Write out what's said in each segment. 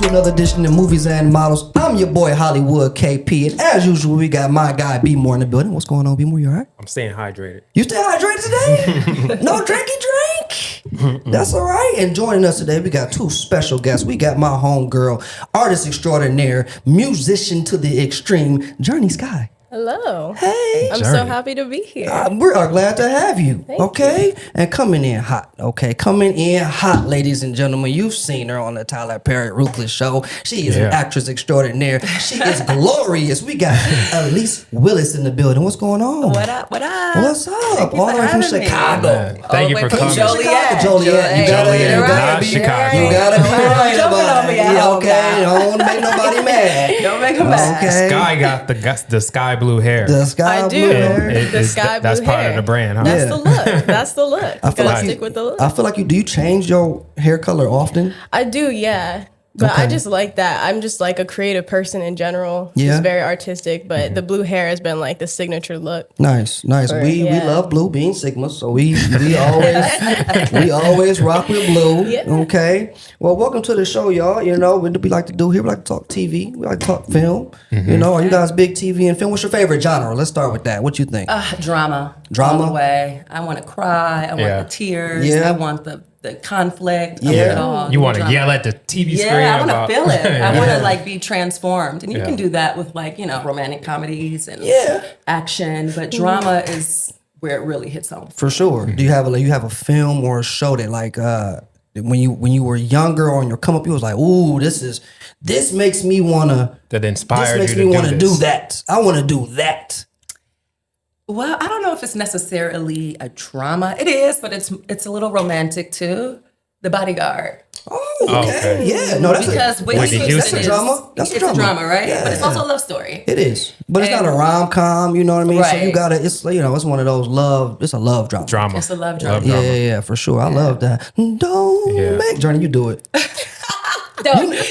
another edition of Movies and Models. I'm your boy Hollywood KP, and as usual, we got my guy B More in the building. What's going on, B More? You all right? I'm staying hydrated. You stay hydrated today? No drinky drink? That's all right. And joining us today, we got two special guests. We got my homegirl, artist extraordinaire, musician to the extreme, Journey Skye. Hello. Hey. I'm so happy to be here. We are glad to have you. Thank okay? And coming in hot. Okay? Coming in hot, ladies and gentlemen. You've seen her on the Tyler Perry Ruthless show. She is an actress extraordinaire. She is glorious. We got Alise Willis in the building. What's going on? What up? What up? What's up? All the way from Chicago. Thank you for coming. Joliet. Joliet. You gotta be Chicago. You gotta be right Jumping about on me it. at Yeah, home okay. now. Don't want to make nobody mad. Don't make them mad. Okay. Sky got the sky blue hair. The sky I blue do. hair. The sky blue That's part hair. of the brand, huh? That's Yeah. the look. That's the look. You feel gotta like stick with the look. I feel like do you change your hair color often? I do, yeah. But Okay. I just like that. I'm just like a creative person in general. Yeah. Just very artistic. But the blue hair has been like the signature look. Nice. We yeah. love blue, being Sigma, so we always rock with blue. Yeah. Okay. Well, welcome to the show, y'all. You know what we like to do here? We like to talk TV. We like to talk film. You know, are you guys big TV and film? What's your favorite genre? Let's start with that. What you think? Drama. Drama? All the way. I want to cry. I want Yeah. the tears. Yeah. I want the conflict. Yeah. I want it all. You want to Drama. yell at the TV screen? Yeah, I want about- to feel it. I want Yeah. to like be transformed. And you Yeah. can do that with like, romantic comedies and Yeah. action. But drama is where it really hits home. For sure. Do you have a film or a show that like when you were younger or on your come up, you was like, ooh, this makes me wanna That inspired this makes you me to wanna do do this. that. I wanna do that. Well, I don't know if it's necessarily a drama. It is, but it's a little romantic too. The Bodyguard. Oh, okay. Okay. Yeah. No, that's Because Whitney Houston. that's a drama. That's it's a drama, right? Yeah. But it's also a love story. It is, but it's And- not a rom com. You know what I mean? So you Right. gotta. It's it's one of those love. It's a love drama. Drama. It's a love drama. Yeah, for sure. I love that. Don't Yeah. make Journey. You do it.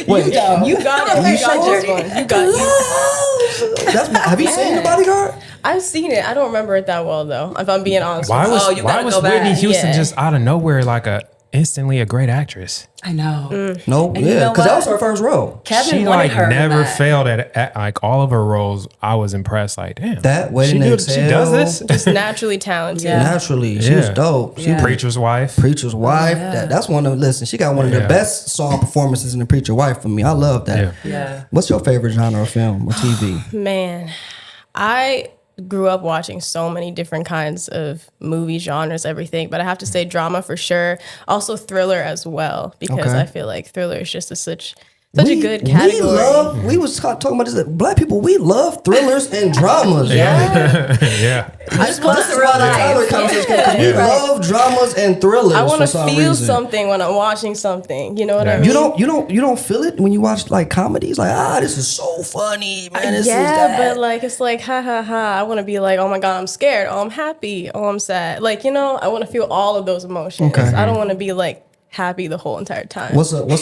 Wait, You got it. You got this one. You got it. Have you seen The Bodyguard? I've seen it. I don't remember it that well though. If I'm being honest. Why with was Oh, you why gotta was go back. Whitney Houston Yeah. just out of nowhere like instantly a great actress? I know. No, And you yeah, know because that was what? her first role. Kevin She wanted like her never back. failed at like all of her roles. I was impressed. Like, damn, That Waiting to she does Exhale. this. Just naturally talented. Yeah. Naturally, she was Yeah. dope. She Yeah. Preacher's wife. Preacher's Wife. yeah. That's one of listen. She got one of the Yeah. best song performances in The Preacher Wife for me. I love that. Yeah. Yeah. What's your favorite genre of film or TV? Man, I grew up watching so many different kinds of movie genres, everything. But I have to say drama for sure. Also thriller as well, because Okay. I feel like thriller is just such a good category. We was talking about this. That Black people, we love thrillers and dramas. Yeah. I just want This to is why the Tyler life. conversation because we love dramas and thrillers. I want for to some feel reason. something when I'm watching something. You know what I Yeah. mean? You don't feel it when you watch like comedies. Like this is so funny, man. This is Yeah, that. but like it's like ha ha ha. I want to be like, oh my god, I'm scared. Oh, I'm happy. Oh, I'm sad. Like I want to feel all of those emotions. Okay. I don't want to be like happy the whole entire time. What's a good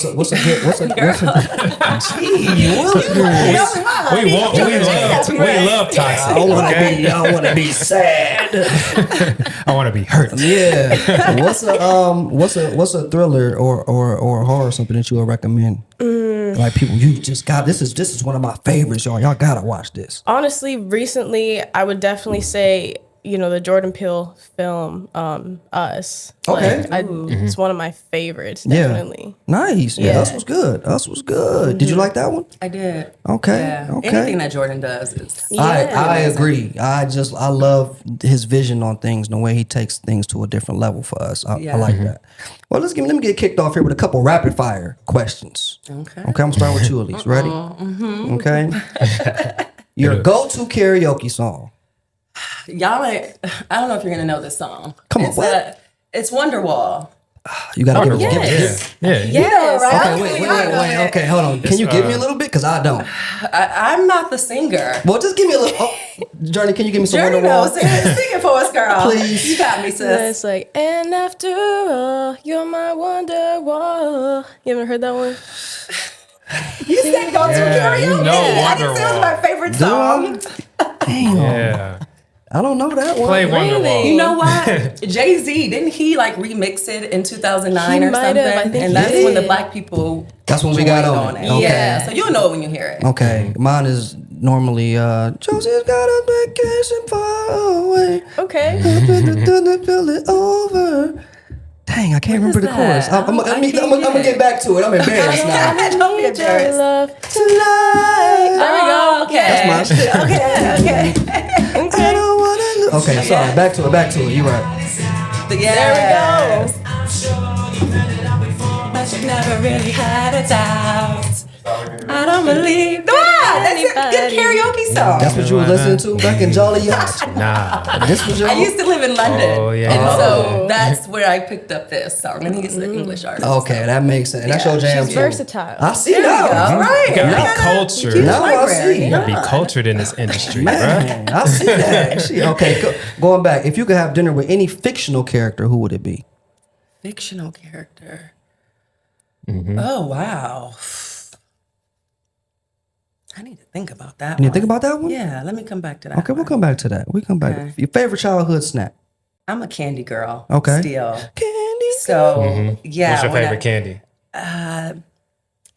We love toxic. I want to be sad. I want to be hurt. Yeah. What's a thriller or horror something that you would recommend? Like people, you just got this is one of my favorites, y'all. Y'all gotta watch this. Honestly, recently, I would definitely say, the Jordan Peele film, Us. Okay. It's one of my favorites, Yeah. definitely. Nice. Yeah, Yeah. Us was good. Us was good. Did you like that one? I did. Okay. Yeah. Okay. Anything that Jordan does is. I agree. I love his vision on things and the way he takes things to a different level for us. I like that. Well, let me get kicked off here with a couple rapid fire questions. Okay. Okay, I'm starting with you, Alise. Ready? Okay. Your go-to karaoke song. Y'all might. I don't know if you're gonna know this song. Come on, It's what? It's Wonderwall. You gotta give yes. Yeah. Yes. Okay, wait. Okay, hold on. Can you give me a little bit? Because I don't. I'm not the singer. Well, just give me a little. Oh, Journey, can you give me some Journey Wonderwall? knows. Sing it for us, girl. Please. You got me, sis. It's like, and after all, you're my wonder wall. You haven't heard that one? You said go to Yeah, karaoke. you know I didn't say it was Wonderwall. my favorite song. Damn. Yeah. I don't know that one. Play Wonderwall. You know what? Jay-Z, didn't he like remix it in 2009 He or might something? have, I think And he that's did. when the black people That's when we got joined on it. Okay. Yeah, so you'll know it when you hear it. Okay, mine is normally Josie's got a vacation far away. Okay. Feel it over. Dang, I can't remember the chorus. that? I'm gonna get back to it. I'm embarrassed now. Don't be embarrassed. Love. Tonight. There we go. Okay. That's my shit. Okay. I don't wanna lose. Okay, sorry. Back to it. You right. Yes. There But you never really had a doubt. I don't believe that. That's a good karaoke song. That's what you were listening to back in Jolly Yachts. Nah. This was your. I used to live in London. Oh, yeah. And Oh. so that's where I picked up this song. And he's an English artist. Okay, that makes sense. And that's your jam She's too. versatile. I see All now. right. You gotta I be gotta cultured. keep Now I library. see. You gotta be cultured in this industry, bro. Man, I see that. Okay, going back. If you could have dinner with any fictional character, who would it be? Fictional character. Oh, wow. I need to think about that You one. think about that one? Yeah, let me come back to that Okay, we'll one. come back to that. We come back. Okay. Your favorite childhood snack? I'm a candy girl. Okay. Still. Candy. So, yeah. What's your when favorite candy?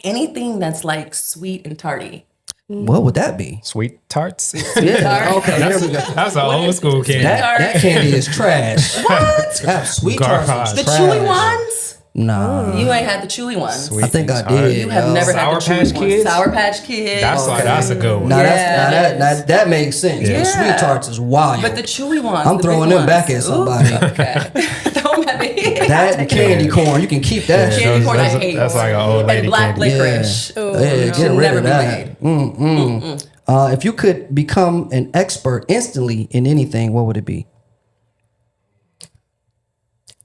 anything that's like sweet and tarty. What would that be? Sweet tarts. Yeah. Okay. There we go. That's an old school candy. That candy is trash. What? Sweet tarts. Garbage. is The trash. chewy ones? Nah. You ain't had the chewy ones. Sweet I think I and tart. did. You have yo. never Sour had the Patch chewy Kids? ones. Sour Patch Kids. That's a good one. Now, Yes. that makes sense. Yeah. The sweet tarts is wild. But the chewy ones. I'm the throwing big them back at ones. somebody. Ooh, okay. Don't let me. That and candy corn, you can keep that shit. Candy corn, I That's- hate. that's like an old lady And black candy. licorice. Ooh, Yeah, get Should rid never of be that. made. If you could become an expert instantly in anything, what would it be?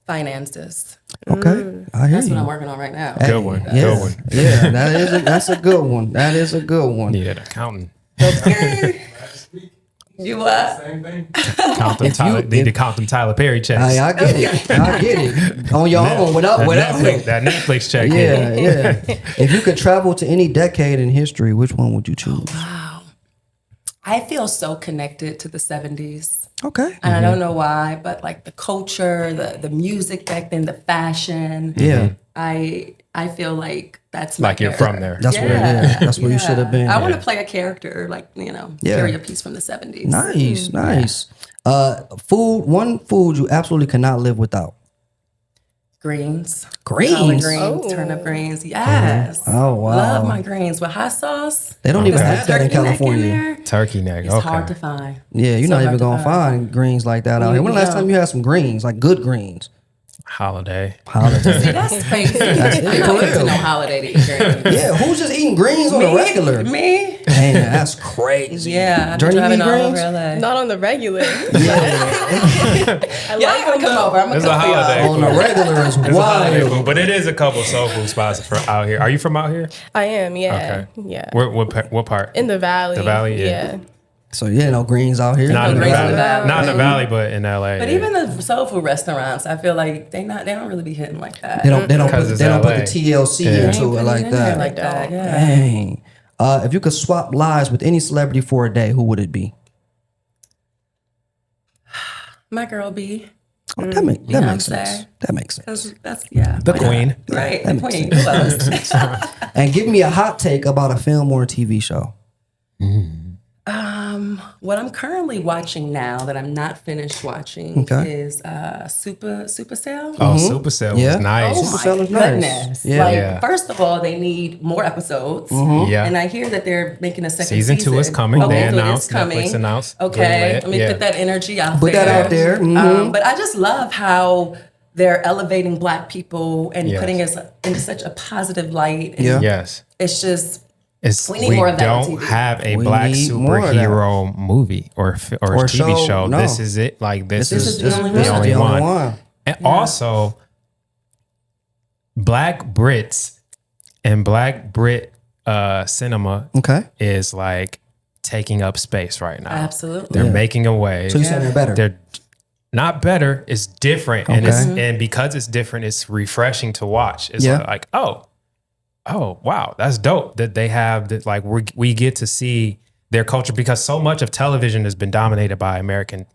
Finances. Okay, I hear That's you. what I'm working on right now. Good one. Yeah, Good one. yeah, that's a good one. That is a good one. Yeah, the accounting. You what? Count them Tyler, need to count them Tyler Perry checks. I get it. I get it. On your own, without That Netflix check. Yeah, yeah. If you could travel to any decade in history, which one would you choose? I feel so connected to the 70s. Okay. And I don't know why, but like the culture, the music back then, the fashion. Yeah. I feel like that's my Like you're character. from there. That's where it is. That's where you should have been. I want to play a character, like, Yeah. carry a piece from the 70s. Nice. One food you absolutely cannot live without. Greens. Greens? Collard greens, Oh. turnip greens. Yes. Oh, wow. Love my greens with hot sauce. They don't even Okay. have that in Turkey neck California. there. Turkey neck. It's Okay. hard to find. Yeah, you're So not hard even to gonna find greens like that out here. When the you last go. time you had some greens, like good greens? Holiday. Holiday. That's crazy. I'm going to no holiday to eat greens. Yeah, who's just eating greens on a regular? Me? Damn, that's crazy. Yeah. I've been Journey, you driving eat all over greens? LA. Not on the regular. I Yeah, like I'm them come though. over. I'm It's gonna a cook for y'all. holiday. On the regular is It's a holiday food, wild. but it is a couple soul food spots for out here. Are you from out here? I am, yeah. Okay. Yeah. What part? In the valley. The valley, yeah. So yeah, no greens out here. Not in the Greens in valley. the valley. Not in the valley, but in LA. But even the soul food restaurants, I feel like they don't really be hitting like that. They don't Because put, it's they don't put LA. the TLC Yeah. into it like that. Like that, yeah. Dang. If you could swap lives with any celebrity for a day, who would it be? My girl B. Oh, that makes Beyonce. sense. That makes sense. That's yeah. The queen. Right, the queen. Who else? And give me a hot take about a film or a TV show. What I'm currently watching now that I'm not finished watching Okay. is Super Sale. Oh, Supercell Yeah. was nice. Oh Supercell my is nice. goodness! Yeah. Like, Yeah. first of all, they need more episodes. Yeah. And I hear that they're making a second Season 2 is coming. Okay, They so announced. it's coming. Netflix announced. Okay, Greenlit. let me Yeah. put that energy out Put there. that out there. But I just love how they're elevating Black people and Yes. putting us in such a positive light. And Yeah. Yes. it's just We need more of that on don't TV. have a We black need more of that. superhero movie or Or TV show, show. no. This is it. Like this is the only this one. is the only one. And also, Black Brits and Black Brit cinema Okay. is like taking up space right now. absolutely. They're making a way. So you saying they're better? They're not better. It's different, and and because it's different, it's refreshing to watch. It's Yeah. like oh wow, that's dope that they have that. Like we get to see their culture, because so much of television has been dominated by American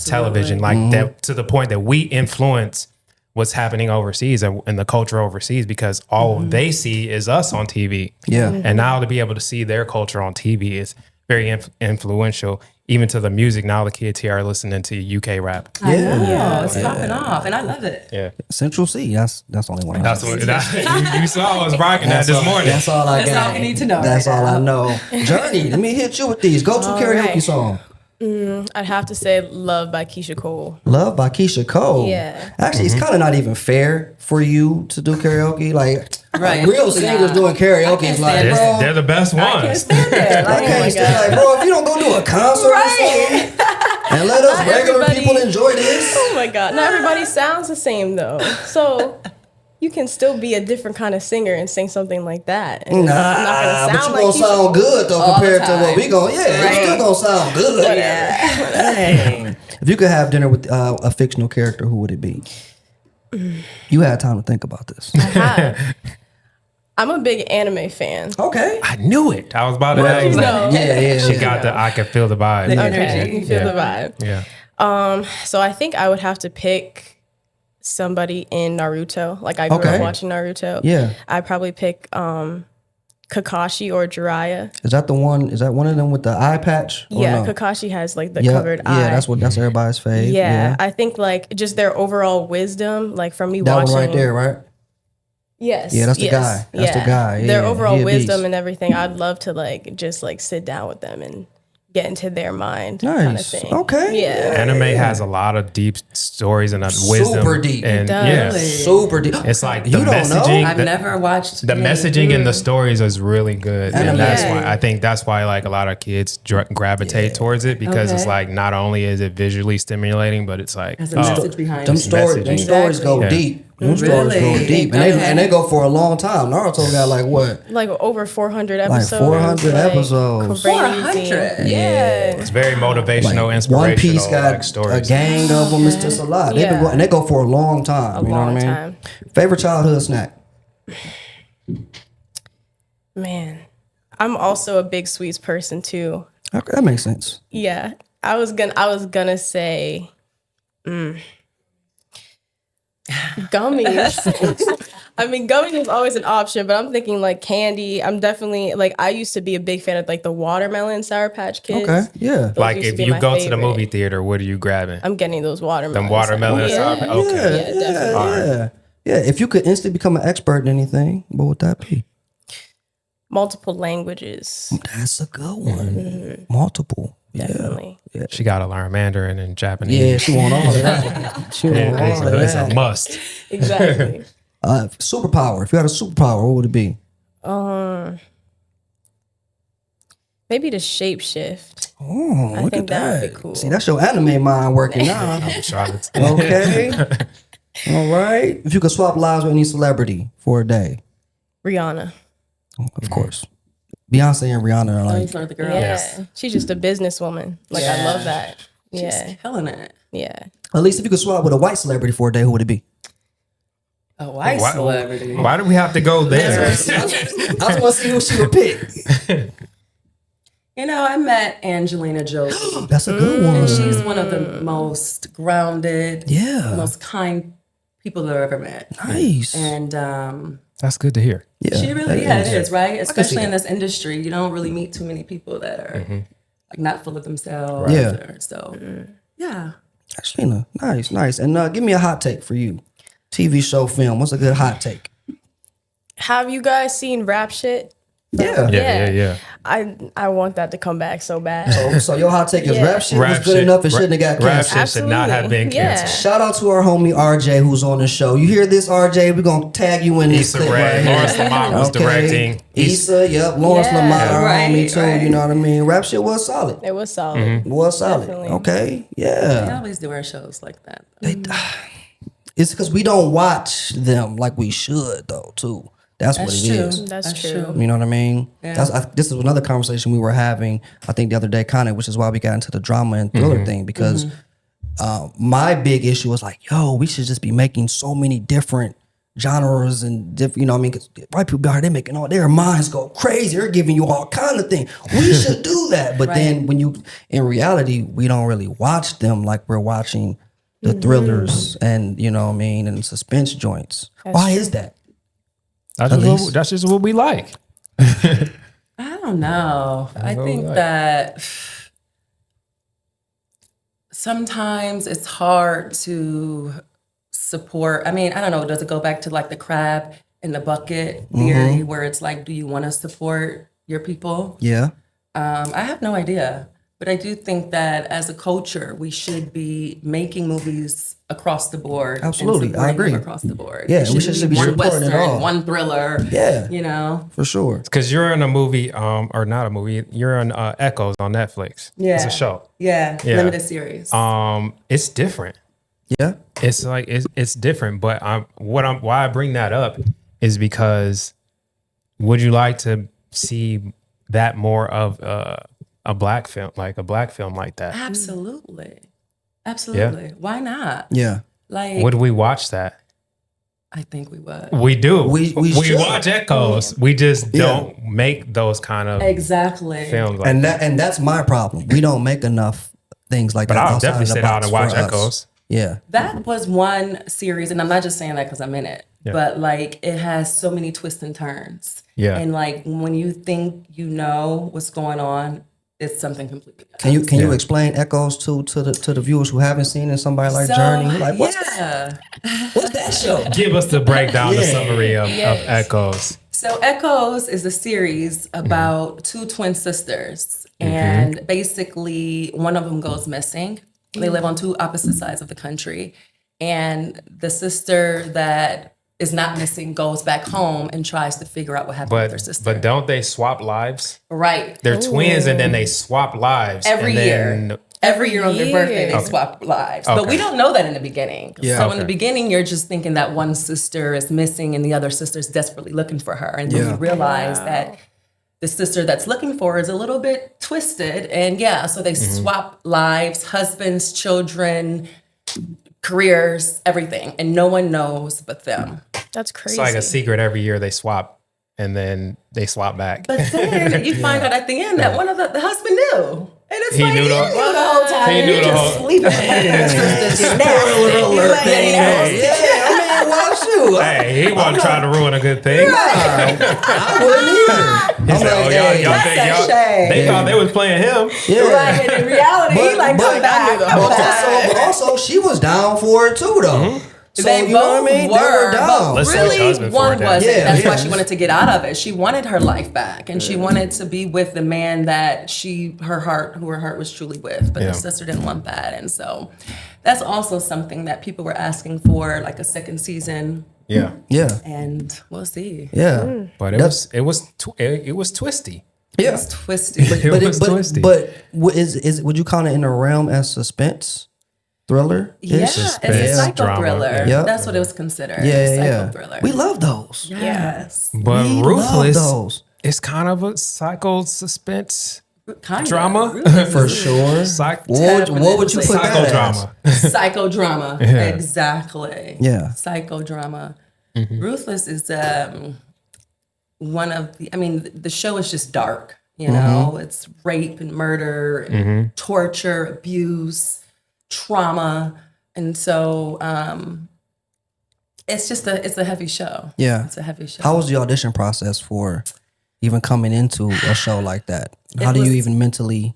television, like that, to the point that we influence what's happening overseas and the culture overseas, because all they see is us on TV. Yeah. And now to be able to see their culture on TV is very influential, even to the music. Now the kids here are listening to UK rap. Yeah, it's popping off, and I love it. Yeah. Central C. That's the only one. That's what you saw. I was rocking that this morning. That's all I That's got. all we need to know. That's right all now. I know. Journey, let me hit you with these. Go to karaoke right. song. I'd have to say Love by Keisha Cole. Love by Keisha Cole. Yeah. Actually, it's kind of not even fair for you to do karaoke. Like, Right. real It's singers not. doing karaoke is like, stand bro. They're the best I can't ones. stand it. I Like, can't stand like, bro, if you don't go do a concert or something and let us Not regular everybody- people enjoy this. Oh my God. Not everybody sounds the same though. So you can still be a different kind of singer and sing something like that. And it's not gonna But you sound gonna like sound good though All compared the to what time. we going. Yeah, it's Right. still gonna sound good. Dang. If you could have dinner with a fictional character, who would it be? You had time to think about this. I'm a big anime fan. Okay. I knew it. I was about to Right. ask. No. Yeah. She got the. I can feel the vibe. The Okay, energy. you feel Yeah. the vibe. Yeah. So I think I would have to pick somebody in Naruto. Like I grew Okay. up watching Naruto. Yeah. I'd probably pick Kakashi or Jiraiya. Is that the one? Is that one of them with the eye patch? Or Yeah, no? Kakashi has like the Yeah, covered eye. Yeah, that's everybody's fave. Yeah, I think like just their overall wisdom, like from me That watching. one right there, right? Yes. Yeah, that's the yes, guy. That's the guy. Their Yeah, overall he a wisdom beast. and everything. I'd love to like just like sit down with them and get into their mind kind of Nice. thing. Okay. Yeah. Anime has a lot of deep stories and wisdom. Super deep. And It does. yeah, Really? Super deep. it's like the You don't know? messaging. I've never watched The messaging and the stories is really good, and Anime. that's Yeah. why I think that's why like a lot of kids gravitate towards it, because it's Okay. like not only is it visually stimulating, but it's like There's a message behind Them it. stories messaging. go Yeah. deep. Them stories go Really? deep, and they go for a long time. Naruto got like what? Like over 400 episodes. 400 like, episodes. Crazy. 400? Yeah. it's very motivational, inspirational. One Piece got like stories. a gang of them. It's just a lot. They Yeah. and they go for a long time. A you know long what I mean? time. Favorite childhood snack? Man. I'm also a big sweets person too. Okay, that makes sense. Yeah. I was gonna say gummies. I mean, gummies is always an option, but I'm thinking like candy. I'm definitely like I used to be a big fan of like the watermelon Sour Patch Kids. Okay, yeah. Those Like used to if be you my go to the favorite. movie theater, what are you grabbing? I'm getting those watermelons. Them watermelon. Yeah. Sour Patch- Okay. Yeah, definitely. Yeah. If you could instantly become an expert in anything, what would that be? Multiple languages. That's a good one. Multiple. Definitely. She got to learn Mandarin and Japanese. Yeah, she want all of that. She want all of It's a that. must. Exactly. Superpower. If you had a superpower, what would it be? Maybe the shapeshift. Oh, I look think at that that. would be cool. See, that's your anime mind working now. Charlotte. Okay. All right. If you could swap lives with any celebrity for a day, Rihanna. of course. Beyonce and Rihanna are like, These are the girls. Yeah. She's just a businesswoman. Like I love that. Yeah. She's killing it. Yeah. at least if you could swap with a white celebrity for a day, who would it be? A white celebrity. Why do we have to go there? I just want to see who she would pick. You know, I met Angelina Jolie. That's a good one. And she's one of the most grounded, Yeah. most kind people that I've ever met. Nice. And That's good to hear. Yeah. she really, it is, right? see Especially in that. this industry, you don't really meet too many people that are like not full of themselves. Yeah. So, yeah. Ashina, nice. And give me a hot take for you. TV show, film. What's a good hot take? Have you guys seen Rap Shit? Yeah. Yeah. I want that to come back so bad. So your hot take is Yeah. rap shit was good enough. It shouldn't have got Rap canceled. shit should not have been Absolutely. Yeah. canceled. Shout out to our homie RJ who's on the show. You hear this, RJ? We're gonna tag you in this Issa clip Rae, right here. Lawrence Lamont was directing. Issa, yep, Lawrence Yeah. Lamont, our Right, homie too. right. You know what I mean? Rap shit was solid. It was solid. Mm-hmm. It was solid. Definitely. Okay, They yeah. always do our shows like that. It's because we don't watch them like we should, though. Too. That's what That's it true. is. That's true. You know what I mean? Yeah. This is another conversation we were having, I think, the other day, kind of, which is why we got into the drama and thriller thing, because my big issue was like, yo, we should just be making so many different genres and different, you know what I mean? 'Cause white people out here, they're making all their minds go crazy. They're giving you all kind of things. We should do that. But then when you, in reality, we don't really watch them like we're watching the thrillers and, you know what I mean, and suspense joints. Why is that? That's just what we like. I don't know. I think that sometimes it's hard to support. I mean, I don't know. Does it go back to like the crab in the bucket theory where it's like, do you want to support your people? Yeah. I have no idea. But I do think that as a culture, we should be making movies across the board. Absolutely, and I agree. them across the board. Yeah, It we shouldn't should be one supporting it Western, all. one thriller. Yeah. You know? For sure. Because you're in a movie, or not a movie, you're in Echoes on Netflix. Yeah. It's a show. Yeah. Limited series. It's different. Yeah. It's like it's different, but why I bring that up is because would you like to see that more of a black film like that? Absolutely. Absolutely. Why not? Yeah. Like, Would we watch that? I think we would. We do. We should. watch Echoes. We just don't make those kind of Exactly. films. Like And that's my problem. We don't make enough things like but that. I'll outside definitely of the sit down box and watch for us. Echoes. Yeah. That was one series, and I'm not just saying that because I'm in it, but like it has so many twists and turns. Yeah. And like when you think you know what's going on, it's something completely else. Can you explain Echoes to the viewers who haven't seen it? Somebody like Journey, like what's that show? Give us the breakdown, the summary of Echoes. So Echoes is a series about two twin sisters, and basically one of them goes missing. They live on two opposite sides of the country, and the sister that is not missing goes back home and tries to figure out what happened with her sister. But don't they swap lives? Right. They're twins, and then they swap lives Every year. Every year on their birthday, they Okay. swap lives. But we don't know that in the beginning. Yeah. So in the beginning, you're just thinking that one sister is missing and the other sister's desperately looking for her. And then you realize that the sister that's looking for her is a little bit twisted. And so they swap lives, husbands, children, careers, everything. And no one knows but them. That's crazy. It's like a secret every year they swap, and then they swap back. But then you find out at the end that one of the husband knew. And it's He like, knew you the- knew the whole time. He knew You're the just whole- sleeping. Spoiler alert thing. Yeah, I mean, well, shoot. Hey, he wasn't trying to ruin a good thing. I wouldn't either. He said, like, "Oh, hey, y'all that's think a y'all?" shame. They thought they was playing him. Yeah. Right, and in reality, come back. But also, she was down for it too, though. So, They you know what I both mean? were, They were down. Let's switch really, husband for one a day. wasn't. Yeah, That's why yeah. she wanted to get out of it. She wanted her life back, and she wanted to be with the man that her heart was truly with. But Yeah. her sister didn't want that, and so that's also something that people were asking for, like a second season. Yeah, Yeah. And we'll see. Yeah. but it was twisty. Yeah. It's twisty. It was twisty. But would you count it in the realm as suspense? Thriller? Yeah, it's a suspense, psycho drama. thriller. Yep. That's what it was considered. Yeah, psycho yeah. thriller. We love those. Yes. But We Ruthless love those. is kind of a psycho suspense Kind drama. For sure. What would you put that as? Psychodrama. Psychodrama. Yeah. Exactly. Yeah. Psychodrama. Ruthless is one of the show is just dark, you know, it's rape and murder, and torture, abuse, trauma. And so it's a heavy show. Yeah. It's a heavy show. How was the audition process for even coming into a show like that? How It do you was- even mentally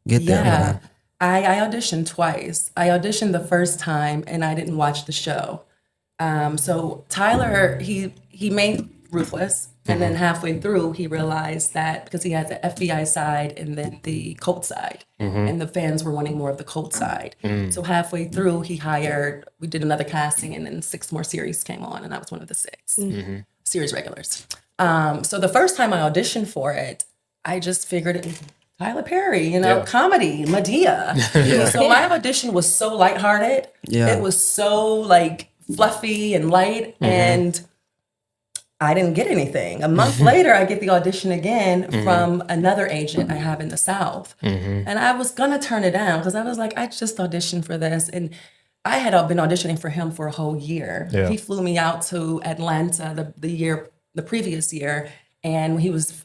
get there? Yeah. Man? I auditioned twice. I auditioned the first time and I didn't watch the show. So Tyler, he made Ruthless, and then halfway through he realized that because he had the FBI side and then the cult side, and the fans were wanting more of the cult side. So halfway through we did another casting, and then 6 more series came on, and I was one of the 6 series regulars. So the first time I auditioned for it, I just figured it was Tyler Perry, comedy, Medea. So my audition was so lighthearted. Yeah. It was so like fluffy and light, and I didn't get anything. A month later, I get the audition again from another agent I have in the South. And I was gonna turn it down because I was like, I just auditioned for this. And I had been auditioning for him for a whole year. Yeah. He flew me out to Atlanta the previous year, and he was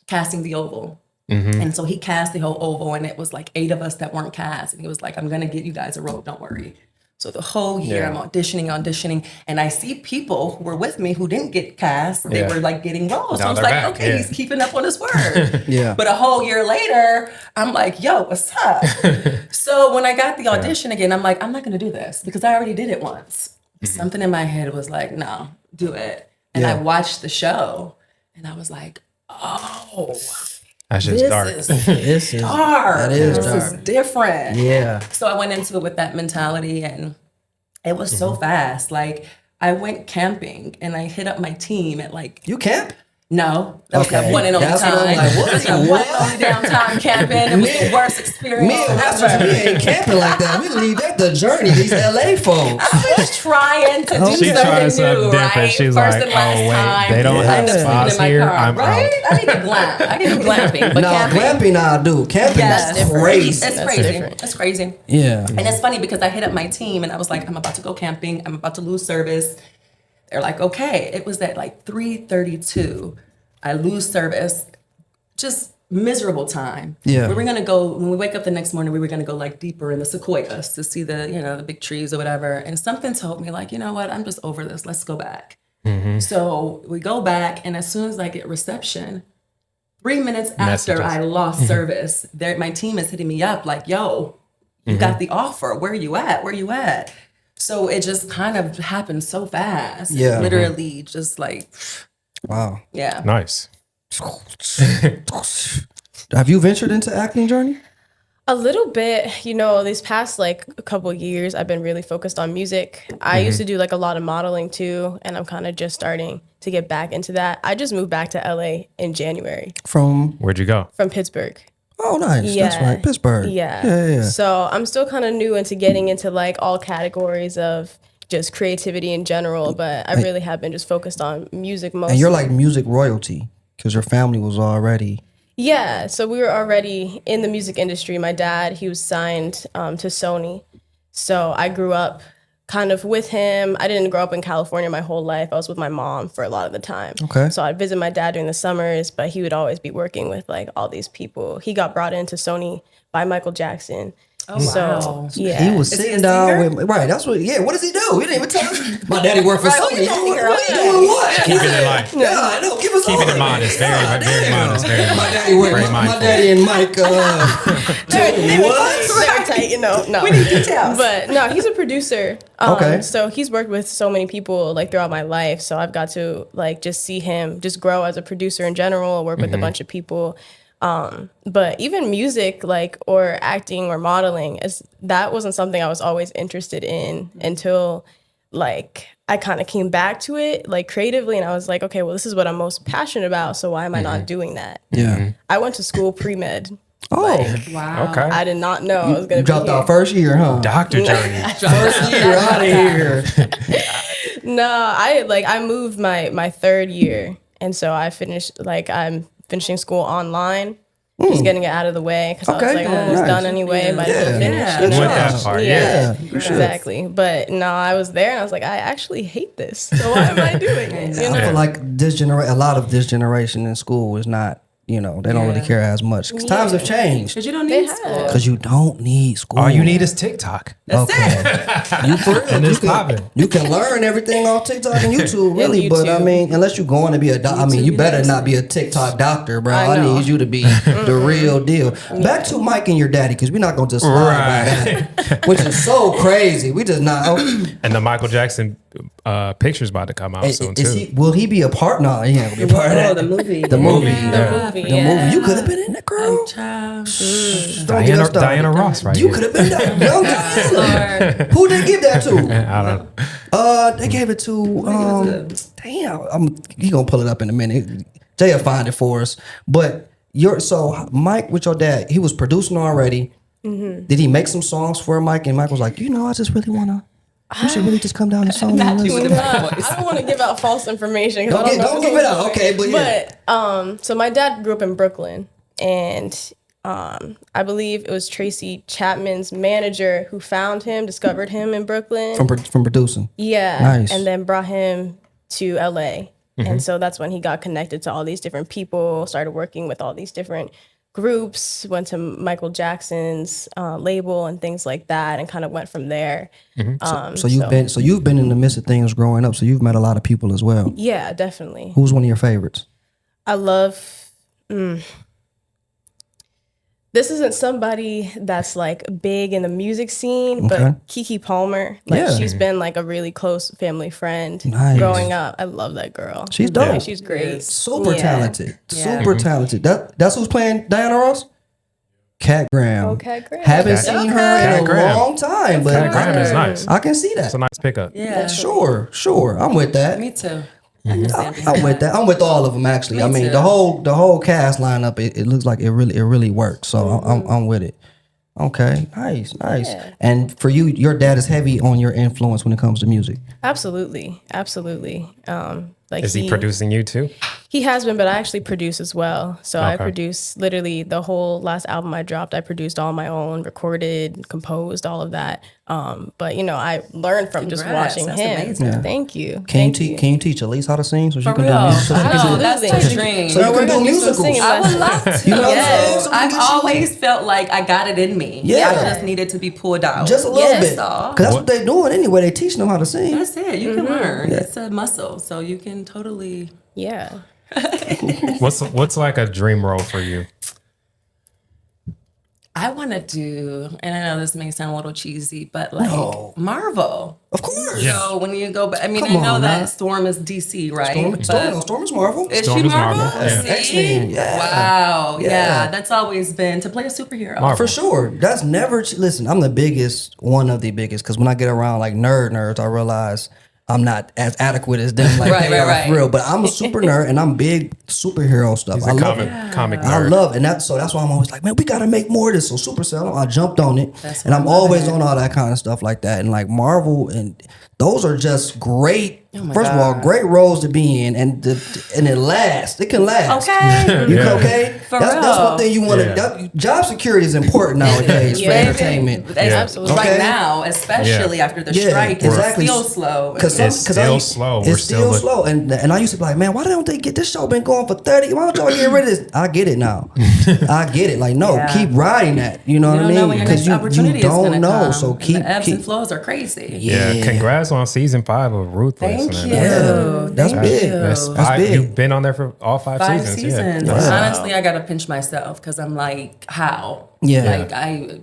casting the Oval. And so he cast the whole Oval, and it was like 8 of us that weren't cast. And he was like, I'm going to get you guys a role, don't worry. So the whole year I'm auditioning, and I see people who were with me who didn't get cast. They were like getting roles. So I was like, back. okay, he's keeping up on his word. Yeah. But a whole year later, I'm like, yo, what's up? So when I got the audition again, I'm like, I'm not going to do this because I already did it once. Something in my head was like, no, do it. And I watched the show, and I was like, oh, That's just dark. This is dark. That is this dark. is different. Yeah. So I went into it with that mentality, and it was so fast. Like, I went camping, and I hit up my team at like, You camp? no, that was that one and only That's what time. I'm like, what? That was one and only damn time camping. It was the worst experience Me and Western, we ever. ain't camping like that. We leave that the journey. These LA folks. I was trying to do She tried something something new, different. right? She's First like, and last oh, wait, time. they don't I end have up spas sleeping in here. my car, I'm right? out. I need to glamp. I need to glamping, but No, camping. glamping I do. Camping Yes. is crazy. It's That's crazy. different. It's crazy. Yeah. And it's funny because I hit up my team and I was like, I'm about to go camping. I'm about to lose service. They're like, okay. It was at like 3:32. I lose service. Just miserable time. Yeah. We were gonna go when we wake up the next morning. We were gonna go like deeper in the sequoias to see the big trees or whatever. And something told me like, you know what? I'm just over this. Let's go back. So we go back, and as soon as I get reception, 3 minutes after Messages. I lost service, my team is hitting me up like, yo, you got the offer. Where are you at? Where are you at? So it just kind of happened so fast. Yeah. Literally just like, Wow. yeah. Nice. Have you ventured into acting, Journey? A little bit, these past like a couple of years, I've been really focused on music. I used to do like a lot of modeling too, and I'm kind of just starting to get back into that. I just moved back to LA in January From Where'd you go? from Pittsburgh. Oh, nice. That's Yeah. right. Pittsburgh. Yeah. So I'm still kind of new into getting into like all categories of just creativity in general, but I really have been just focused on music mostly. And you're like music royalty because your family was already. Yeah, so we were already in the music industry. My dad, he was signed to Sony. So I grew up kind of with him. I didn't grow up in California my whole life. I was with my mom for a lot of the time. Okay. So I'd visit my dad during the summers, but he would always be working with like all these people. He got brought into Sony by Michael Jackson. Oh, So, wow. yeah. He was Is he sitting a down singer? with, right, that's what, yeah, what does he do? He didn't even tell us. My daddy worked for Right, what Sony. you doing here? What you doing what? Keep it in life. Yeah, I know, give us Keep it all. in modest. Very, God very damn. modest. Very My modest. daddy worked, Very my mindful. daddy and Mike, what? Very tight, no. We need details. But no, he's a producer. Okay. So he's worked with so many people like throughout my life. So I've got to like just see him just grow as a producer in general, work with a bunch of people. But even music, like, or acting or modeling, that wasn't something I was always interested in until like I kind of came back to it like creatively, and I was like, okay, well, this is what I'm most passionate about. So why am I not doing that? Yeah. I went to school pre-med. Oh, Wow. Okay. I did not know I was you going to be dropped here. out first year, huh? Doctor Journey. First year out of here. No, I moved my third year, and so I'm finishing school online, just getting it out of the way because I Okay. was like, I'm almost Nice. done anyway. Might as well finish. Yeah. you know? With that part, yeah. Exactly. But no, I was there, and I was like, I actually hate this. So why am I doing it? You I know? feel like a lot of this generation in school is not, they don't really care as much. 'Cause times have changed. Because you don't They need have. school. Because you don't need school. All you need is TikTok. That's Okay. You for real. And it's you popping. You can learn everything on TikTok and YouTube, really. But I YouTube. mean, unless you're going to be a doctor, I mean, you better not be a TikTok doctor, bro. I know. need you to be the real deal. Back to Mike and your daddy, because we're not going to just slide by that, which is so crazy. We just not. And the Michael Jackson picture's about to come out soon too. Will he be a part? No, he ain't gonna be a part of that. the movie. The movie. Yeah. Movie, The yeah. movie. You could have been in that, girl. Child. Don't get us started. Diana Ross, right? You here. could have been that. Young Diana. Who they give that to? I don't know. They gave it to damn. He gonna pull it up in a minute. Jay'll find it for us. But so Mike with your dad, he was producing already. Mm-hmm. Did he make some songs for Mike? And Mike was like, I just really wanna. You should really just come down and song and listen. I don't want to give out false information. 'Cause Don't give it out, okay? But yeah. So my dad grew up in Brooklyn, and I believe it was Tracy Chapman's manager who found him, discovered him in Brooklyn. From producing. Yeah. Nice. And then brought him to LA. And so that's when he got connected to all these different people, started working with all these different groups, went to Michael Jackson's label and things like that, and kind of went from there. So you've been in the midst of things growing up. So you've met a lot of people as well. Yeah, definitely. Who's one of your favorites? I love. This isn't somebody that's like big in the music scene, but Keke Palmer, like she's been like a really close family friend growing up. I love that girl. She's dope. Yeah, she's great. Super talented. Super talented. That's who's playing Diana Ross? Cat Graham. Oh, Cat Graham. Haven't seen her in a long time, but Cat Graham is nice. I can see that. It's a nice pickup. Yeah. Sure. I'm with that. Me too. I'm with that. I'm with all of them actually. I mean, too. the whole cast lineup. It looks like it really works. So I'm with it. Okay, nice. Yeah. And for you, your dad is heavy on your influence when it comes to music. Absolutely. Like Is he producing you too? He has been, but I actually produce as well. So I Okay. produce literally the whole last album I dropped. I produced all my own, recorded, composed, all of that. But I learned from just Congrats, watching that's him. amazing. Yeah. Thank you. Can you teach Alise how to sing so she For can real. do music? So she I can know, do- that's my dream. so you We're can do gonna do some musicals. singing I would love to. You know what I'm Yes. saying? So we I've get you- always felt like I got it in me. Yeah. I just needed to be pulled out. Just a little Yes, bit. all. Because that's what they're doing anyway. They teaching them how to sing. That's it. You can learn. It's a muscle, so you can totally. Yeah. What's like a dream role for you? I want to do, and I know this may sound a little cheesy, but like No. Marvel. Of course. So when you go back, I mean, Come I know on, that now. Storm is DC, right? Storm is Marvel. Is Storm she is Marvel? Marvel, yeah. See? X-Men, yeah. Wow. Yeah. Yeah. That's always been to play a superhero. Marvel. For sure. That's never, listen, I'm the biggest, one of the biggest, because when I get around like nerds, I realize I'm not as adequate as them like Right, they are right. for real. But I'm a super nerd and I'm big superhero stuff. He's I a love comic it. I nerd. love it. And that's why I'm always like, man, we gotta make more of this. So Supercell, I jumped on it. That's And I'm why I love always it. on all that kind of stuff like that. And like Marvel, and those are just great. First of all, great roles to be in, and it lasts. It can last. Okay. You Yeah. okay? For That's real. one thing you want to. Yeah. Job security is important nowadays for Yeah. entertainment. Absolutely. Right Okay. now, especially after the Yeah, strike, exactly. it's still slow. Because It's still slow. We're It's still still slow, and I used to be like, man, why don't they get this show been going for 30? Why don't y'all get rid of this? I get it now. I get it. Like, no, Yeah. keep riding that. You know You what I don't know mean? when your next you opportunity is don't going to know. come. So And keep the ebbs keep. and flows are crazy. Yeah. Congrats on season 5 of Ruthless. Thank man. you. Yeah. That's Thank big. you. That's That's five, big. You've been on there for all 5 5 seasons. seasons. Yeah. Honestly, I gotta pinch myself because I'm like, how? Yeah. Like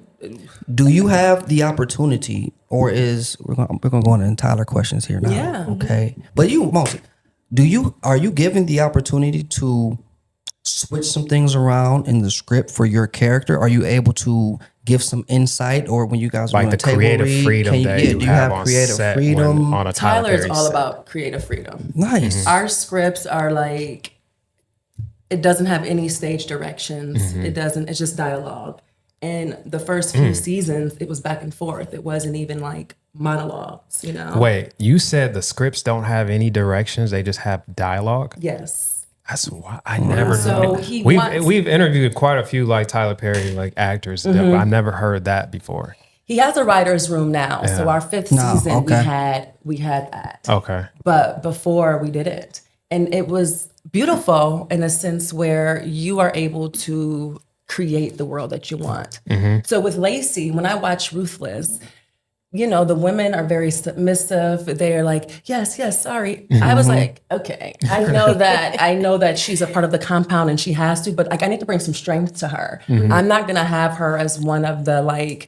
Do you have the opportunity, or is we're gonna go into Tyler questions here now? Yeah. Okay. But are you given the opportunity to switch some things around in the script for your character? Are you able to give some insight, or when you guys Like want the to table creative read, freedom that do you you have have on creative set freedom? on a Tyler Tyler's Perry all set. about creative freedom. Nice. Our scripts are like, it doesn't have any stage directions. It doesn't. It's just dialogue. And the first few seasons, it was back and forth. It wasn't even like monologues. You know. Wait, you said the scripts don't have any directions; they just have dialogue. Yes. That's why I never. So knew. he wants- We've interviewed quite a few like Tyler Perry like actors, but I never heard that before. He has a writer's room now. So our 5th No, season, okay. we had that. Okay. But before we did it, and it was beautiful in a sense where you are able to create the world that you want. So with Lacey, when I watch Ruthless, you know, the women are very submissive. They're like, yes, sorry. I was like, okay, I know that she's a part of the compound and she has to, but like I need to bring some strength to her. I'm not gonna have her as one of the like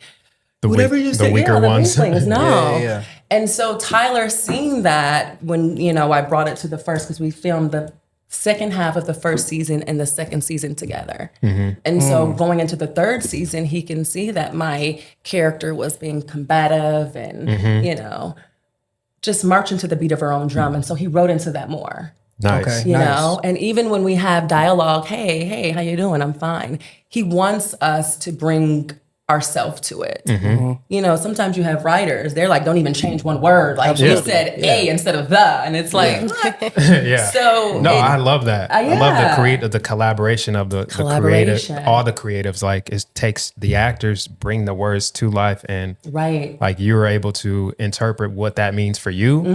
The weaker the ones. weaklings. No. Yeah. And so Tyler seeing that when, you know, I brought it to the first, because we filmed the second half of the first season and the second season together. And so going into the third season, he can see that my character was being combative and, you know, just marching to the beat of her own drum. And so he wrote into that more. Nice. Okay. You Nice. know, and even when we have dialogue, hey, how you doing? I'm fine. He wants us to bring ourselves to it. You know, sometimes you have writers, they're like, don't even change one word. Like you said A instead of the, and it's like, Yeah. So no, I love that. I love the collaboration of the creative, all the creatives. Like it takes the actors bring the words to life, and like you're able to interpret what that means for you,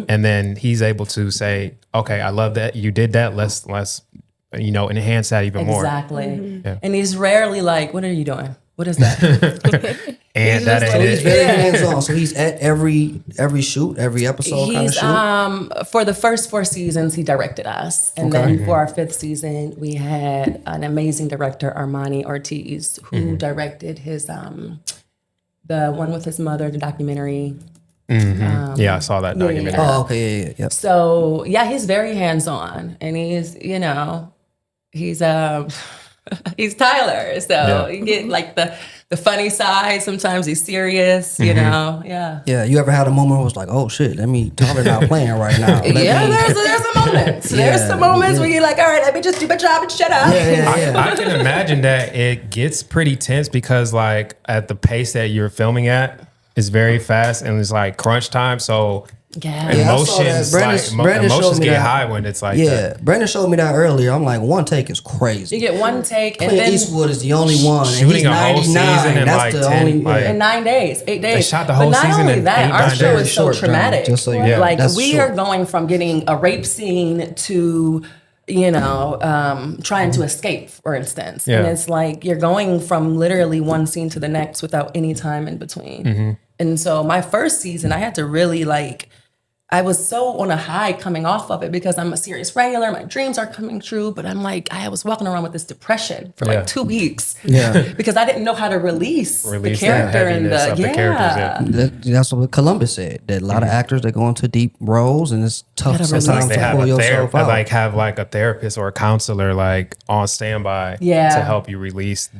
and then he's able to say, okay, I love that you did that. Let's you know, enhance that even more. Exactly. And he's rarely like, what are you doing? What is that? And that ain't he's very hands-on. So he's at every shoot, every episode kind of shoot? For the first 4 seasons, he directed us. And then for our 5th season, we had an amazing director, Armani Ortiz, who directed his, the one with his mother, the documentary. I saw that documentary. Oh, okay, yeah. So, he's very hands-on. And he's, you know, he's Tyler, so you get like the funny side. Sometimes he's serious, you know. Yeah. You ever had a moment where it was like, oh shit, Tyler not playing right now? There's some moments. There's some moments where you're like, all right, let me just do my job and shut up. I can imagine that it gets pretty tense because like at the pace that you're filming at is very fast and it's like crunch time. So emotions get high when it's like that. Brandon showed me that earlier. I'm like, one take is crazy. You get one take, Clint and then Eastwood is the only one. Shooting a whole season in That's like the 10, only like, in 9 days, 8 days. They shot the whole but not season only in that, 8, our 9 show days. is so traumatic. Just so you know. Like that's we short. are going from getting a rape scene to, you know, trying to escape, for instance. And it's like you're going from literally one scene to the next without any time in between. And so my first season, I had to really like, I was so on a high coming off of it because I'm a serious regular. My dreams are coming true. But I'm like, I was walking around with this depression for like 2 weeks. Because I didn't know how to release the character and the characters. That's what Columbus said. That a lot of actors, they go into deep roles and it's tough sometimes they to have pull yourself out. Like have like a therapist or a counselor like on standby to help you release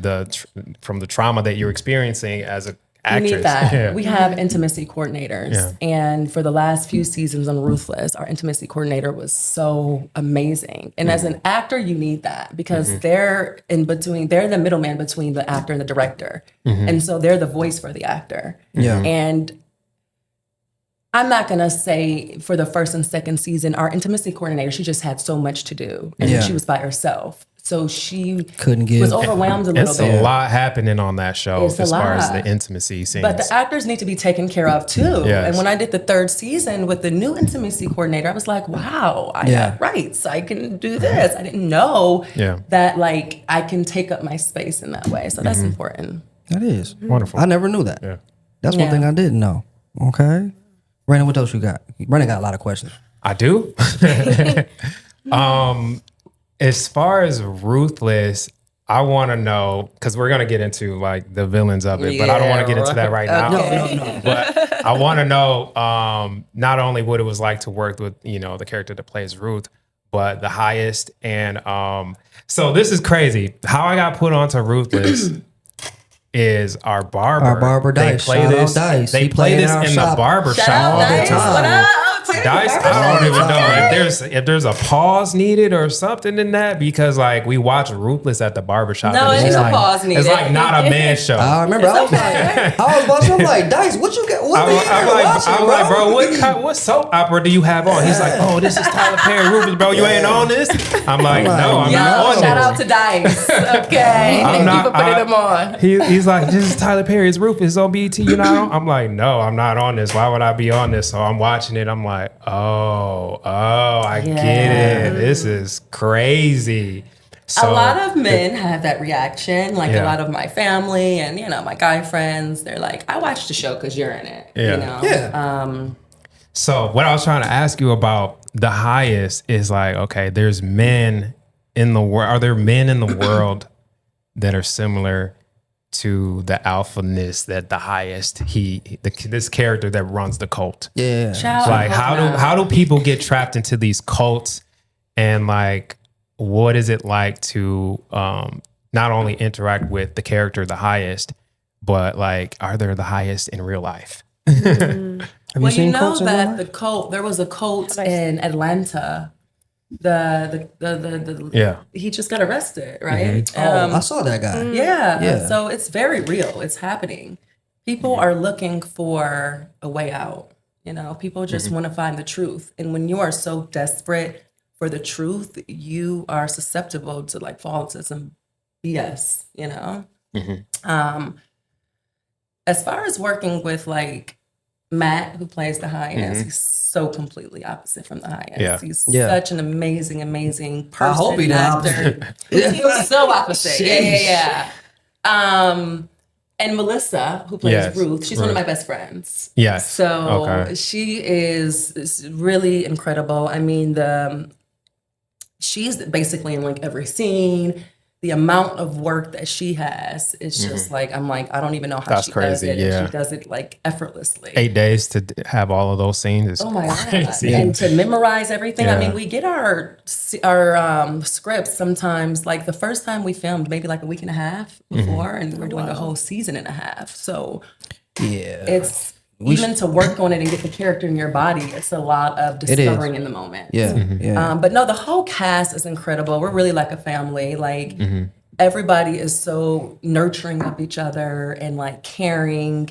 from the trauma that you're experiencing as a actress. You need that. We have intimacy coordinators. And for the last few seasons on Ruthless, our intimacy coordinator was so amazing. And as an actor, you need that because they're the middleman between the actor and the director. And so they're the voice for the actor. And I'm not going to say for the first and second season, our intimacy coordinator, she just had so much to do. And she was by herself. So she was overwhelmed a little bit. It's a lot happening on that show as far as the intimacy scenes. But the actors need to be taken care of too. And when I did the 3rd season with the new intimacy coordinator, I was like, wow, I got rights. I can do this. I didn't know that like I can take up my space in that way. So that's important. That is. Wonderful. I never knew that. That's one thing I didn't know. Okay. Brandon, what else you got? Brandon got a lot of questions. I do. As far as Ruthless, I want to know, because we're going to get into like the villains of it, but I don't want to get into that right now. No. But I want to know not only what it was like to work with, you know, the character that plays Ruth, but the highest. And so this is crazy. How I got put onto Ruthless is our barber. Our barber Dice. Dice. They play this in the barber shop all the time. Dice, I don't even know if there's a pause needed or something in that because like we watch Ruthless at the barbershop. No, and it's a pause needed. It's like not a man show. I remember I'm like, Dice, what you got? I'm like, bro, what soap opera do you have on? He's like, oh, this is Tyler Perry Ruthless, bro. You ain't on this? I'm like, no, I'm not on this. Shout out to Dice. Okay, thank you for putting them on. He's like, this is Tyler Perry's Ruthless on BET. You not on? I'm like, no, I'm not on this. Why would I be on this? So I'm watching it. I'm like, oh, I get it. This is crazy. So, a lot of men have that reaction. Like a lot of my family and, you know, my guy friends, they're like, I watched the show because you're in it. You know? So what I was trying to ask you about the highest is like, okay, there's men in the world. Are there men in the world that are similar to the alphaness that the highest this character that runs the cult? Like how do people get trapped into these cults, and like what is it like to not only interact with the character the highest, but like are there the highest in real life? Have you seen cults in real life? There was a cult in Atlanta he just got arrested, right? I saw that guy. Yeah. So it's very real. It's happening. People are looking for a way out. People just want to find the truth. And when you are so desperate for the truth, you are susceptible to like fall into some BS, As far as working with like Matt, who plays the high-ends, he's so completely opposite from the high-ends. Yeah. He's such an amazing person. I hope he actor. He's so opposite. Yeah. And Melissa, who plays Ruth, she's one of my best friends. Yes. So she is really incredible. I mean, she's basically in like every scene. The amount of work that she has is just like, I'm like, I don't even know how she does it. Yeah. And she does it like effortlessly. 8 days to have all of those scenes is crazy. God. And to memorize everything. I mean, we get our scripts sometimes, like the first time we filmed, maybe like a week and a half before, and we're doing a whole season and a half. So it's even to work on it and get the character in your body, it's a lot of discovering in the moment. But no, the whole cast is incredible. We're really like a family. Like everybody is so nurturing of each other and like caring.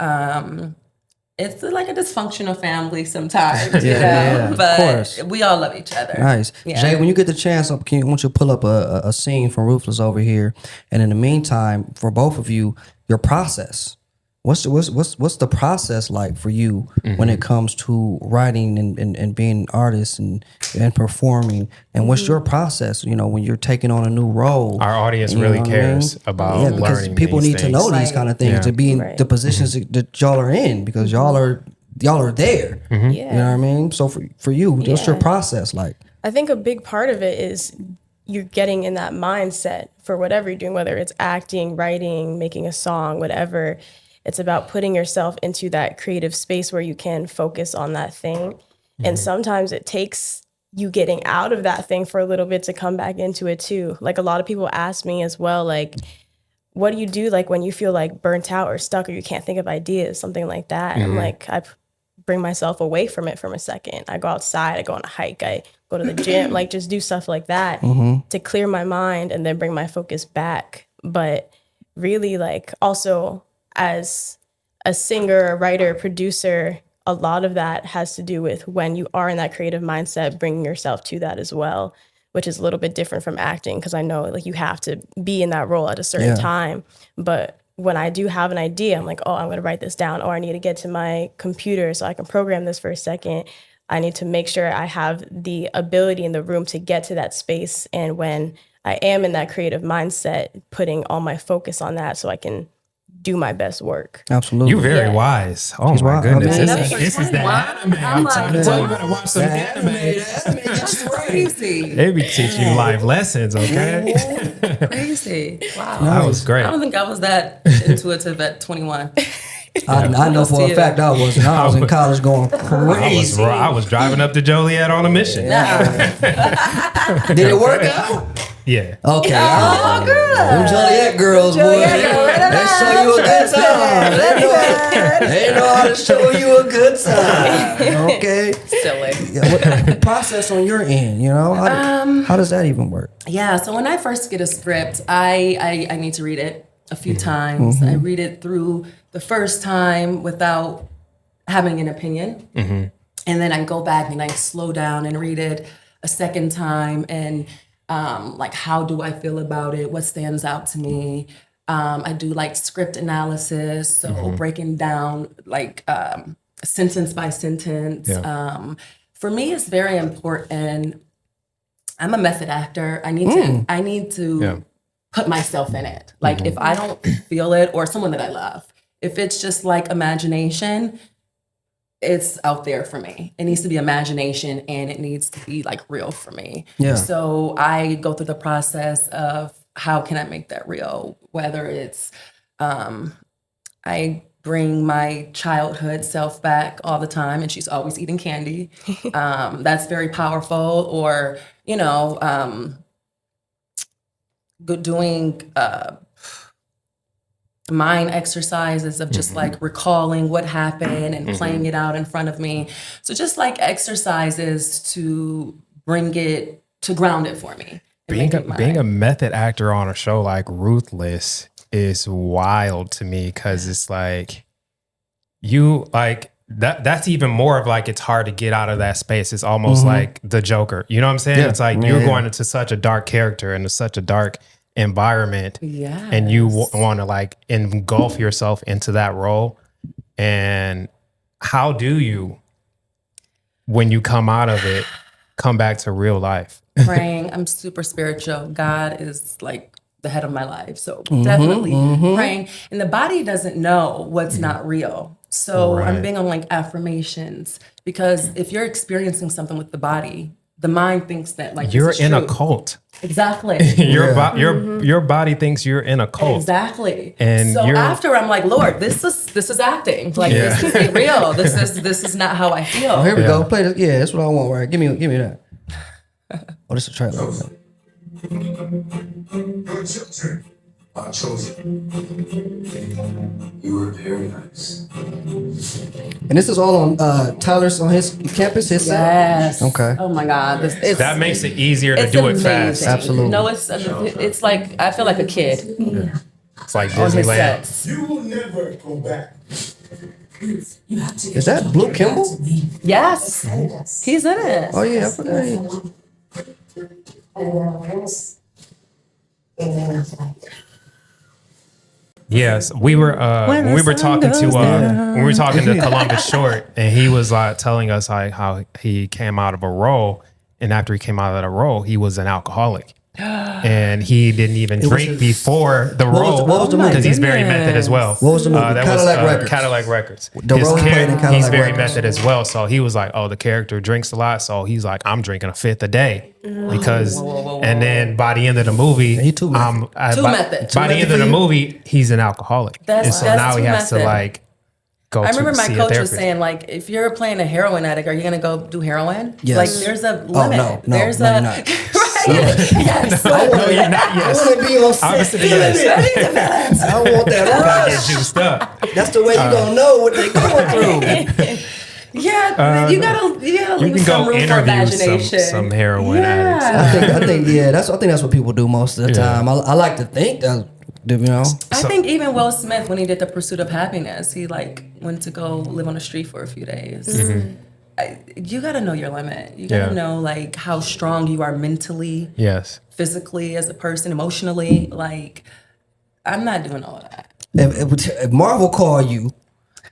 It's like a dysfunctional family sometimes, but of course. We all love each other. Nice. Jay, when you get the chance, I want you to pull up a scene from Ruthless over here. And in the meantime, for both of you, your process. What's the process like for you when it comes to writing and being an artist and performing? And what's your process, when you're taking on a new role? Our audience really cares about because learning people these need things. to know these kind of things to be in the positions that y'all are in, because y'all are there. You know what I mean? So for you, what's your process like? I think a big part of it is you're getting in that mindset for whatever you're doing, whether it's acting, writing, making a song, whatever. It's about putting yourself into that creative space where you can focus on that thing. And sometimes it takes you getting out of that thing for a little bit to come back into it too. Like a lot of people ask me as well, like, what do you do like when you feel like burnt out or stuck or you can't think of ideas, something like that? And I'm like, I bring myself away from it for a second. I go outside, I go on a hike, I go to the gym, like just do stuff like that to clear my mind and then bring my focus back. But really like also, as a singer, a writer, producer, a lot of that has to do with when you are in that creative mindset, bringing yourself to that as well, which is a little bit different from acting because I know like you have to be in that role at a certain time. But when I do have an idea, I'm like, oh, I'm going to write this down, or I need to get to my computer so I can program this for a second. I need to make sure I have the ability in the room to get to that space. And when I am in that creative mindset, putting all my focus on that so I can do my best work. Absolutely. You're very wise. Oh my goodness. This is the anime. I'm trying to tell you, better watch some anime. That's crazy. They be teaching you life lessons, okay? Crazy. Wow. That was great. I don't think I was that intuitive at 21. I know for a fact I was. I was in college going crazy. I was driving up to Joliet on a mission. Did it work out? Yeah. Okay. Oh, good. Them Joliet girls, boy. They show you a good time. They know how to show you a good time. Okay. Silly. What process on your end, How does that even work? Yeah, so when I first get a script, I need to read it a few times. I read it through the first time without having an opinion. And then I go back and I slow down and read it a second time and like, how do I feel about it? What stands out to me? I do like script analysis, so breaking down like sentence by sentence. For me, it's very important. I'm a method actor. I need to put myself in it. Like if I don't feel it, or someone that I love, if it's just like imagination, it's out there for me. It needs to be imagination and it needs to be like real for me. Yeah. So I go through the process of how can I make that real? Whether it's, I bring my childhood self back all the time and she's always eating candy. That's very powerful. Or, doing mind exercises of just like recalling what happened and playing it out in front of me. So just like exercises to bring it to ground it for me. Being a method actor on a show like Ruthless is wild to me, because it's like you like that's even more of like, it's hard to get out of that space. It's almost like the Joker. You know what I'm saying? It's like you're going into such a dark character and such a dark environment, and you want to like engulf yourself into that role. And how do you, when you come out of it, come back to real life? Praying. I'm super spiritual. God is like the head of my life. So definitely praying. And the body doesn't know what's not real. So I'm big on like affirmations, because if you're experiencing something with the body, the mind thinks that like you're this is in true. a cult. Exactly. Your body thinks you're in a cult. Exactly. And so after I'm like, Lord, this is acting. Like this isn't real. This is not how I feel. Oh, here we go. Play this. Yeah, that's what I want. Right? Give me that. Oh, this is a trailer. Your children are chosen. You were very nice. And this is all on Tyler's on his campus. His Yes. set? Okay. Oh my God. That makes it easier to do it fast. Absolutely. No, it's like I feel like a kid It's like on his Disneyland. sets. You will never go back. Is that Blue Kimball? Yes, he's in it. Oh yeah, I forgot. Yes, we were when we were talking to Columbus Short, and he was telling us how he came out of a role, and after he came out of that role, he was an alcoholic. And he didn't even drink before the role because he's very method as well. What was the movie? Cadillac Records. The role he played in Cadillac he's very Records. method as well. So he was like, "Oh, the character drinks a lot," so he's like, "I'm drinking a fifth a day," because. And then by the end of the movie, He too method. By the end of the movie, he's an alcoholic, and so now he has to like. I remember my see a coach was therapist. saying, like, if you're playing a heroin addict, are you going to go do heroin? Yes. Like, there's a limit. No, there's you're a not. right. Yes. No, you're not. I Yes, want to be on set. Obviously, feeling yes. it. I want that Gotta rush. get juiced up. That's the way you gonna know what they're going through. Yeah, you gotta You leave can some go room for interview imagination. some heroin addicts. I think that's what people do most of the time. I like to think that, you know. I think even Will Smith, when he did The Pursuit of Happiness, he like went to go live on the street for a few days. You got to know your limit. You got to know like how strong you are mentally, Yes. physically as a person, emotionally. Like, I'm not doing all of that. If Marvel call you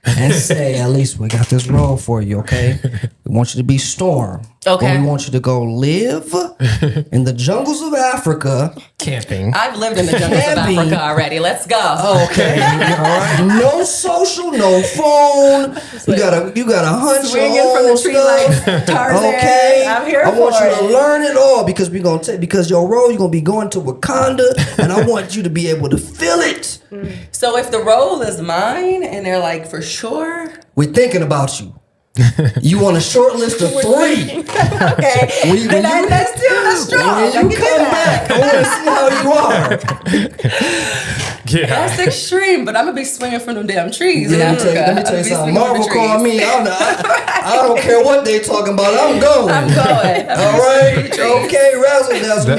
and say, Alise, we got this role for you, okay? We want you to be Storm. Okay. But we want you to go live in the jungles of Africa. Camping. I've lived in the jungles of Camping. Africa already. Let's go. Okay, all right. No social, no phone. You gotta hunt Swinging your from own the tree stuff. like Tarzan. Okay, I'm here I want for you to it. learn it all because because your role you're gonna be going to Wakanda, and I want you to be able to feel it. So if the role is mine and they're like, for sure. We're thinking about you. You on a short list of 3. Okay. That's strong. When you come back, I want to see how you are. Yeah. That's extreme, but I'm gonna be swinging from them damn trees in Let Africa. me tell you I'm something. gonna be Marvel swinging from called the me. trees. I don't care what they talking about. I'm going. I'm going. All right. Okay, razzle dazzle.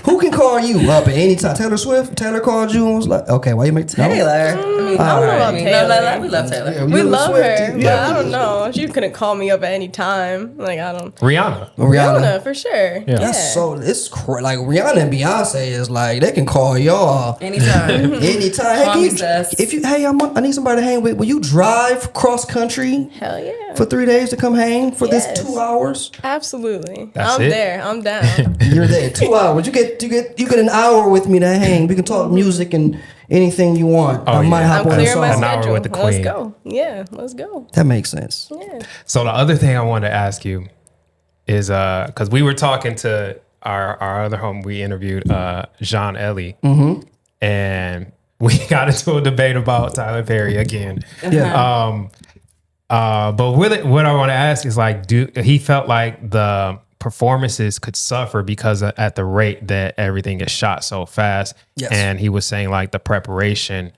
Who can call you up at any time? Taylor Swift? Taylor called you and was like, okay, why you make Taylor. I mean, I don't know about Taylor. we love Taylor. Yeah, We you a love Swiftie? her, but I don't know. She couldn't call me up at any time. Like, I don't. Rihanna. Rihanna, for sure. Yeah. That's so it's like Rihanna and Beyonce is like they can call y'all Anytime. anytime. Hey, Call can me you, sis. if you I need somebody to hang with. Will you drive cross country Hell yeah. for 3 days to come hang for Yes. this 2 hours? Absolutely. That's I'm it? there. I'm down. You're there 2 hours. You get an hour with me to hang. We can talk music and anything you want. I might hop I'm on a clearing my song. An hour schedule. with the Let's queen. go. Yeah, let's go. That makes sense. Yeah. So the other thing I wanted to ask you is because we were talking to our other home, we interviewed Jean Ellie, and we got into a debate about Tyler Perry again. Yeah. But what I want to ask is like, he felt like the performances could suffer because at the rate that everything is shot so fast. Yes. And he was saying like the preparation.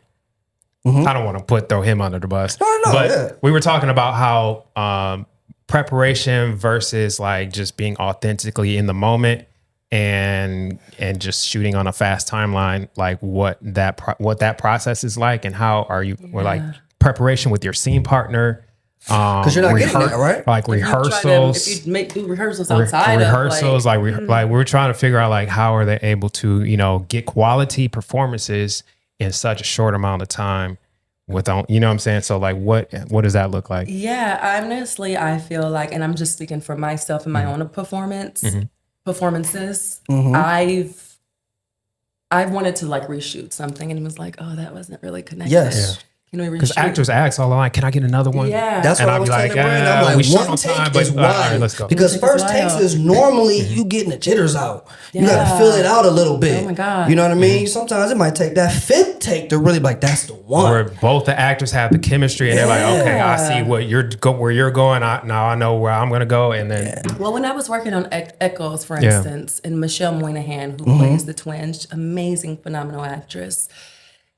I don't want to throw him under the bus. No, but yeah. we were talking about how preparation versus like just being authentically in the moment and just shooting on a fast timeline, like what that process is like, and how are you or like preparation with your scene partner, because you're not getting that, right? Like rehearsals. If you do rehearsals outside rehearsals, like we're trying to figure out like how are they able to, you know, get quality performances in such a short amount of time without, you know what I'm saying? So like what does that look like? Yeah, honestly, I feel like, and I'm just speaking for myself and my own performances. I've wanted to like reshoot something and it was like, oh, that wasn't really connected. Yes. Can we reshoot? Because actors ask all the time, can I get another one? Yeah. That's what I was telling Brandon. I'm like, we shot one on take time, is but all wild. right, let's go. Because first takes is normally you getting the jitters out. You got to fill it out a little bit. Oh my God. You know what I mean? Sometimes it might take that fifth take to really like, that's the one. Where both the actors have the chemistry and they're like, okay, I see where you're going. Now I know where I'm going to go. And then. Well, when I was working on Echoes, for instance, and Michelle Moynihan, who plays the twins, amazing, phenomenal actress,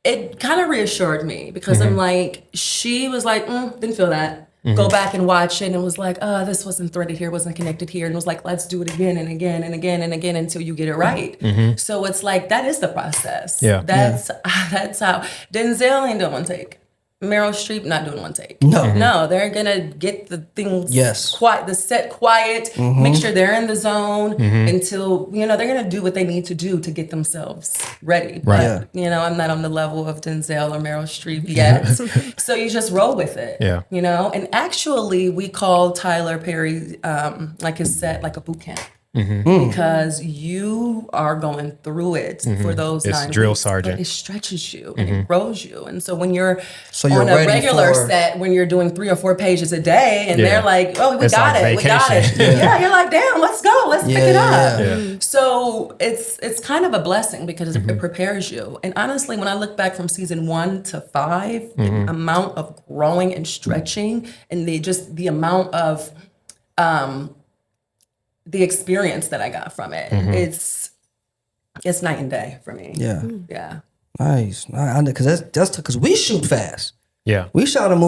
it kind of reassured me because I'm like, she was like, didn't feel that. Go back and watch it and was like, oh, this wasn't threaded here, wasn't connected here. And was like, let's do it again and again and again and again until you get it right. So it's like, that is the process. Yeah. That's how Denzel ain't doing one take. Meryl Streep not doing one take. No. They're gonna get the things the set quiet, make sure they're in the zone until, you know, they're gonna do what they need to do to get themselves ready. But, you know, I'm not on the level of Denzel or Meryl Streep yet. So you just roll with it. Yeah. You know? And actually we call Tyler Perry like his set like a boot camp. Because you are going through it for those it's 9 drill weeks, sergeant. but it stretches you and it grows you. And so when you're you're on a ready regular for- set, when you're doing 3 or 4 pages a day, and they're like, "Oh, we It's got like it, we got it." vacation. Yeah, you're like, "Damn, let's go, let's pick it up." Yeah. So it's kind of a blessing because it prepares you. And honestly, when I look back from season 1 to 5, the amount of growing and stretching, and the amount of the experience that I got from it, it's night and day for me. Yeah. Yeah. Nice. Because that's because we shoot fast. Yeah. We shot 2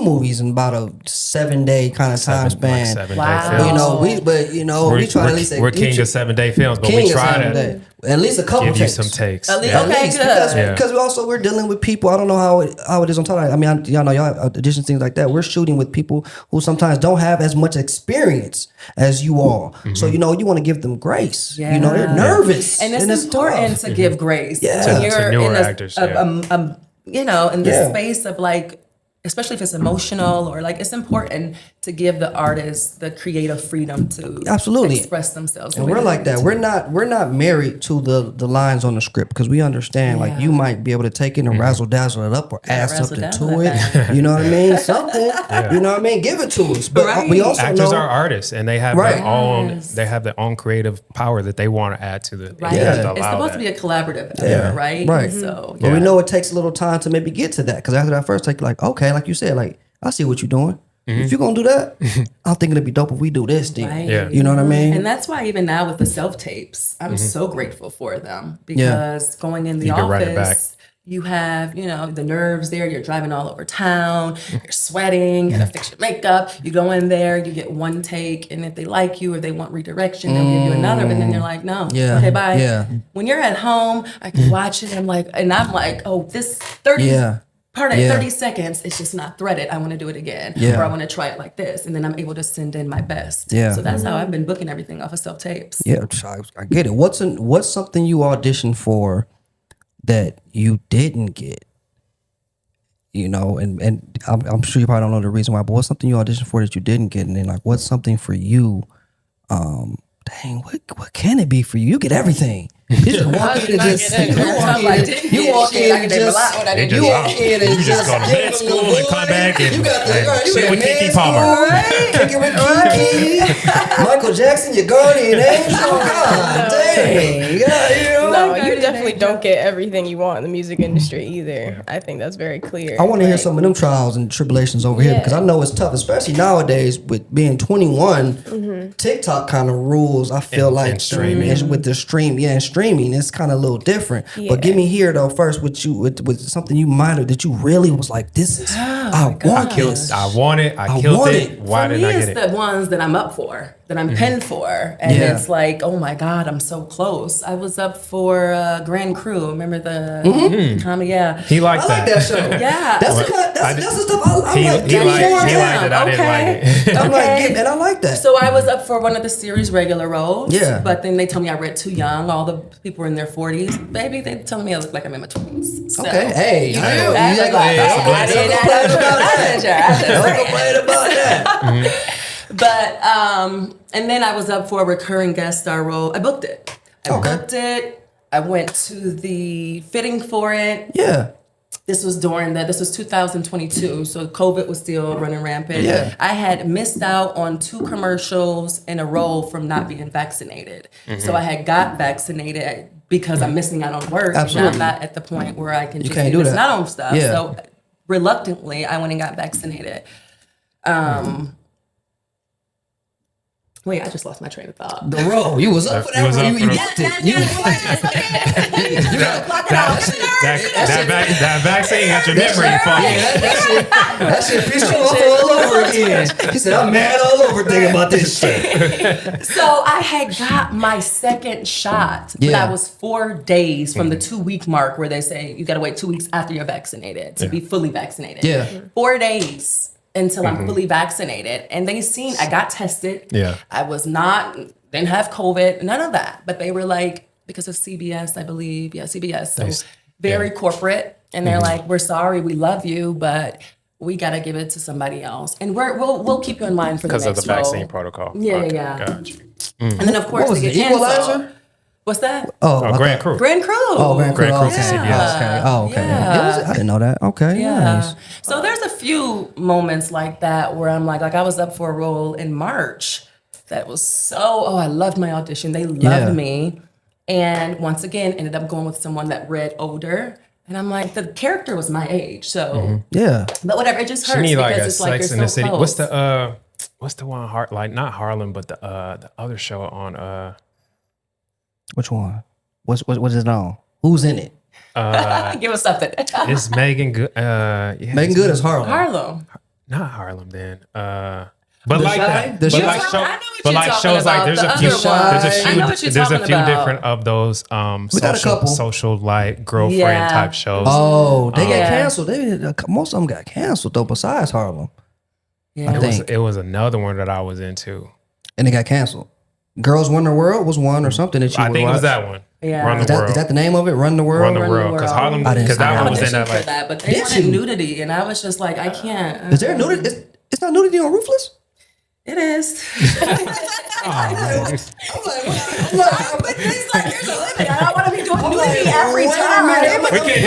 movies in about a 7-day kind of time span. Wow. You know, we try to at least we're king of 7-day films, but we try to at least a couple give you takes. some takes. At least, Yeah. okay, good. Because we're dealing with people. I don't know how it is on television. I mean, y'all know y'all have auditions, things like that. We're shooting with people who sometimes don't have as much experience as you all. So you know, you want to give them grace. Yeah. You know, they're nervous, And it's important to give grace. Yeah. When you're To newer in actors, you know, in the Yeah. space of like, especially if it's emotional or like, it's important to give the artist the creative freedom to Absolutely express themselves. And we're like that. We're not married to the lines on the script because we understand like you might be able to take it and razzle dazzle it up or add something to it. You know what I mean? Something. You know what I mean? Give it to us. But we also actors know are artists and they have their own creative power that they want to add to the right. Yeah. It's supposed to be a collaborative effort, right? Right. So But we know it takes a little time to maybe get to that because after that first take, like, okay, like you said, like, I see what you're doing. If you're going to do that, I'm thinking it'd be dope if we do this then. Right. Yeah. You know what I mean? And that's why even now with the self-tapes, I'm so grateful for them because going in the can run it back. office, you have, you know, the nerves there. You're driving all over town. You're sweating. You gotta fix your makeup. You go in there. You get one take, and if they like you or they want redirection, they'll give you another. And then you're like, no, okay, bye. Yeah. When you're at home, I can watch it. I'm like, oh, this 30 part of 30 seconds, it's just not threaded. I want to do it again, or I want to try it like this, and then I'm able to send in my best. Yeah. So that's how I've been booking everything off of self tapes. Yeah, I get it. What's something you auditioned for that you didn't get? You know, and I'm sure you probably don't know the reason why, but what's something you auditioned for that you didn't get? And then like, what's something for you? Dang, what can it be for you? You get everything. You just walk in and just you walk in and just go to med school and come back and you got the sit with Keke Palmer. Kicking with Keke, Michael Jackson, your guardian angel. God dang, No, you definitely don't get everything you want in the music industry either. I think that's very clear. I want to hear some of them trials and tribulations over here because I know it's tough, especially nowadays with being 21. TikTok kind of rules. I feel like and streaming. with the streaming, it's kind of a little different. But give me here though first with something you might have that you really was like, this is I want this. I want it. I killed want it. it. Why For me, didn't I it's get it? the ones that I'm up for, that I'm pinned for. And Yeah. it's like, oh my God, I'm so close. I was up for Grand Crew. Remember the comedy? Yeah. He liked I like that show. Yeah. That's the stuff I'm He like, liked give me more it. now. I didn't like it. I'm like, Okay. and I like that. So I was up for one of the series regular roles. Yeah. But then they told me I read too young. All the people were in their 40s. Baby, they told me I look like I'm in my 20s. So, Okay, hey, you Hey. do. That's You a like, that's a hey, blessing. don't complain about that. Don't complain about that. But and then I was up for a recurring guest star role. I booked it. I went to the fitting for it. Yeah. This was 2022, so COVID was still running rampant. Yeah. I had missed out on 2 commercials in a row from not being vaccinated. So I had got vaccinated because I'm missing out on work. Absolutely. And I'm not at the point where I can just can't be do missing that. out on stuff. Yeah. So reluctantly, I went and got vaccinated. Wait, I just lost my train of thought. The role. You was up for that You was role. up You for booked it. You That vaccine got your memory foggy. that shit pissed you off all over again. He said, I'm mad all over thinking about this shit. So I had got my second shot, but Yeah. I was 4 days from the 2-week mark where they say you got to wait 2 weeks after you're vaccinated to be fully vaccinated. Yeah. 4 days until I'm fully vaccinated. And they seen, I got tested. Yeah. I was not, didn't have COVID, none of that. But they were like, because of CBS, I believe. Yeah, CBS. So Nice. very corporate. And they're like, we're sorry, we love you, but we got to give it to somebody else. And we'll keep you in mind for the next Because of the vaccine role. protocol. Yeah, Okay, yeah. Gotcha. And then, of course, What was they it, get canceled. Equalizer? What's that? Oh, Oh, Grand Crew. Grand Crew. Oh, Grand Crew. Grand Crew Okay. for CBS. Okay. Oh, okay. Yeah. I didn't know that. Okay. Yeah. Nice. So there's a few moments like that where I'm like I was up for a role in March that was I loved my audition. They loved Yeah. me. And once again, ended up going with someone that read older. And I'm like, the character was my age. So, Yeah. but whatever, it just hurts She need because like a it's like Sex you're in the so City. close. What's the one not Harlem, but the other show on Which one? What's it on? Who's in it? Give us something. it's Megan Good. Yeah, Megan Good is Harlem. Harlem. not Harlem then. But like Shy? that. The But Shy? like show, I know what but you're like talking shows like about, there's the a few other one. I know what you're there's a talking few about. different of those We got a couple. social like girlfriend Yeah. type shows. Oh, they got Yeah. canceled. Most of them got canceled though. Besides Harlem, Yeah. It was another one that I was into. and they got canceled. Girls Run the World was one or something that you. I would think it was watch. that one. Yeah. Run the Is World. that the name of it? Run the World. Run the Run the World. Because World. Harlem, I didn't because see that that. one was in auditioned that for like. that, but they Did wanted you? nudity, and I was just like, I can't. Is there nudity? It's not nudity on Ruthless. It is. But it's like, there's a limit. I don't want to be doing nudity every wait a time. minute. We can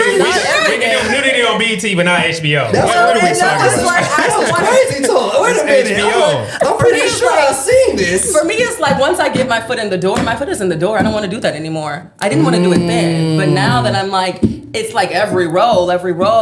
do nudity on BET, but not HBO. That's What are we what talking that's about? like, that was crazy talk. Wait a minute. HBO. I'm pretty sure I've seen this. For me, it's like once I get my foot in the door, my foot is in the door. I don't want to do that anymore. I didn't want to do it then. But now that I'm like, it's like every role,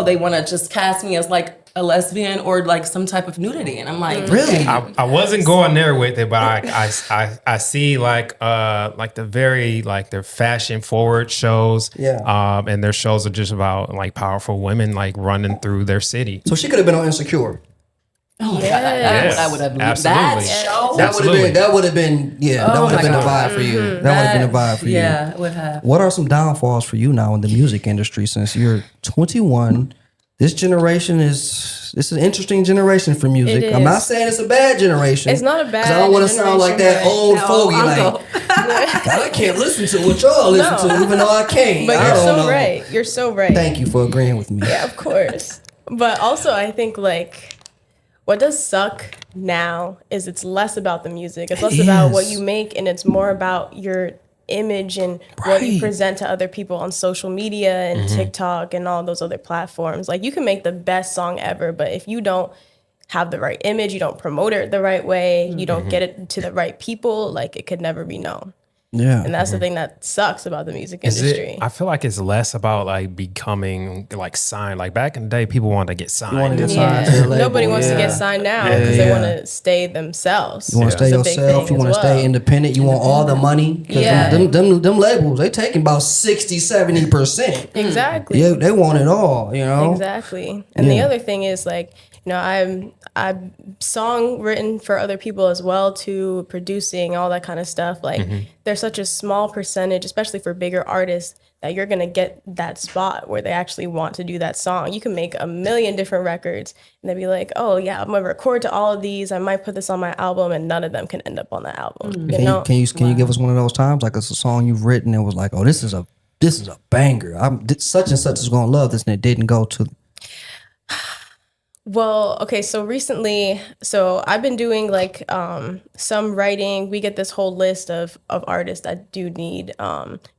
they want to just cast me as like a lesbian or like some type of nudity. And I'm like, Really? I wasn't going there with it, but I see like the very like their fashion forward shows. Yeah. And their shows are just about like powerful women like running through their city. So she could have been on Insecure. oh my God, Yes. I would have Absolutely. that show. Absolutely. That would have been that would have my been the God. vibe for you. That would have been the vibe for you. Yeah, it would have. What are some downfalls for you now in the music industry since you're 21? This generation it's an interesting generation for music. It I'm not is. saying it's a bad generation. It's not a bad I don't want to sound like that generation, old No, fogey. uncle. Like, God, I can't listen to what y'all listen to, even though I can. But I you're don't so know. right. You're so right. Thank you for agreeing with me. Yeah, of course. But also, I think like what does suck now is it's less about the music. It's less about what is. you make, and it's more about your image and what you Right. present to other people on social media and TikTok and all those other platforms. Like you can make the best song ever, but if you don't have the right image, you don't promote it the right way, you don't get it to the right people, like it could never be known. Yeah. And that's the thing that sucks about the music Is industry. it, I feel like it's less about like becoming like signed. Like back in the day, people wanted to get signed. wanna get signed to a label, Nobody wants to yeah. get signed now because they want to stay themselves. You want to stay It's a big yourself. thing You want as to stay well. independent. You want all the money. 'Cause Yeah. them labels, they taking about 60-70%. Exactly. Yeah, they want it all. You know. Exactly. And the Yeah. other thing is like, you know, I've song written for other people as well too, producing, all that kind of stuff. Like there's such a small percentage, especially for bigger artists, that you're gonna get that spot where they actually want to do that song. You can make a million different records and they'll be like, oh yeah, I'm gonna record to all of these. I might put this on my album, and none of them can end up on the album. You know? Can you give us one of those times, like it's a song you've written and was like, oh, this is a banger. Such and such is gonna love this, and it didn't go to. Well, okay, so recently, I've been doing like some writing. We get this whole list of artists that do need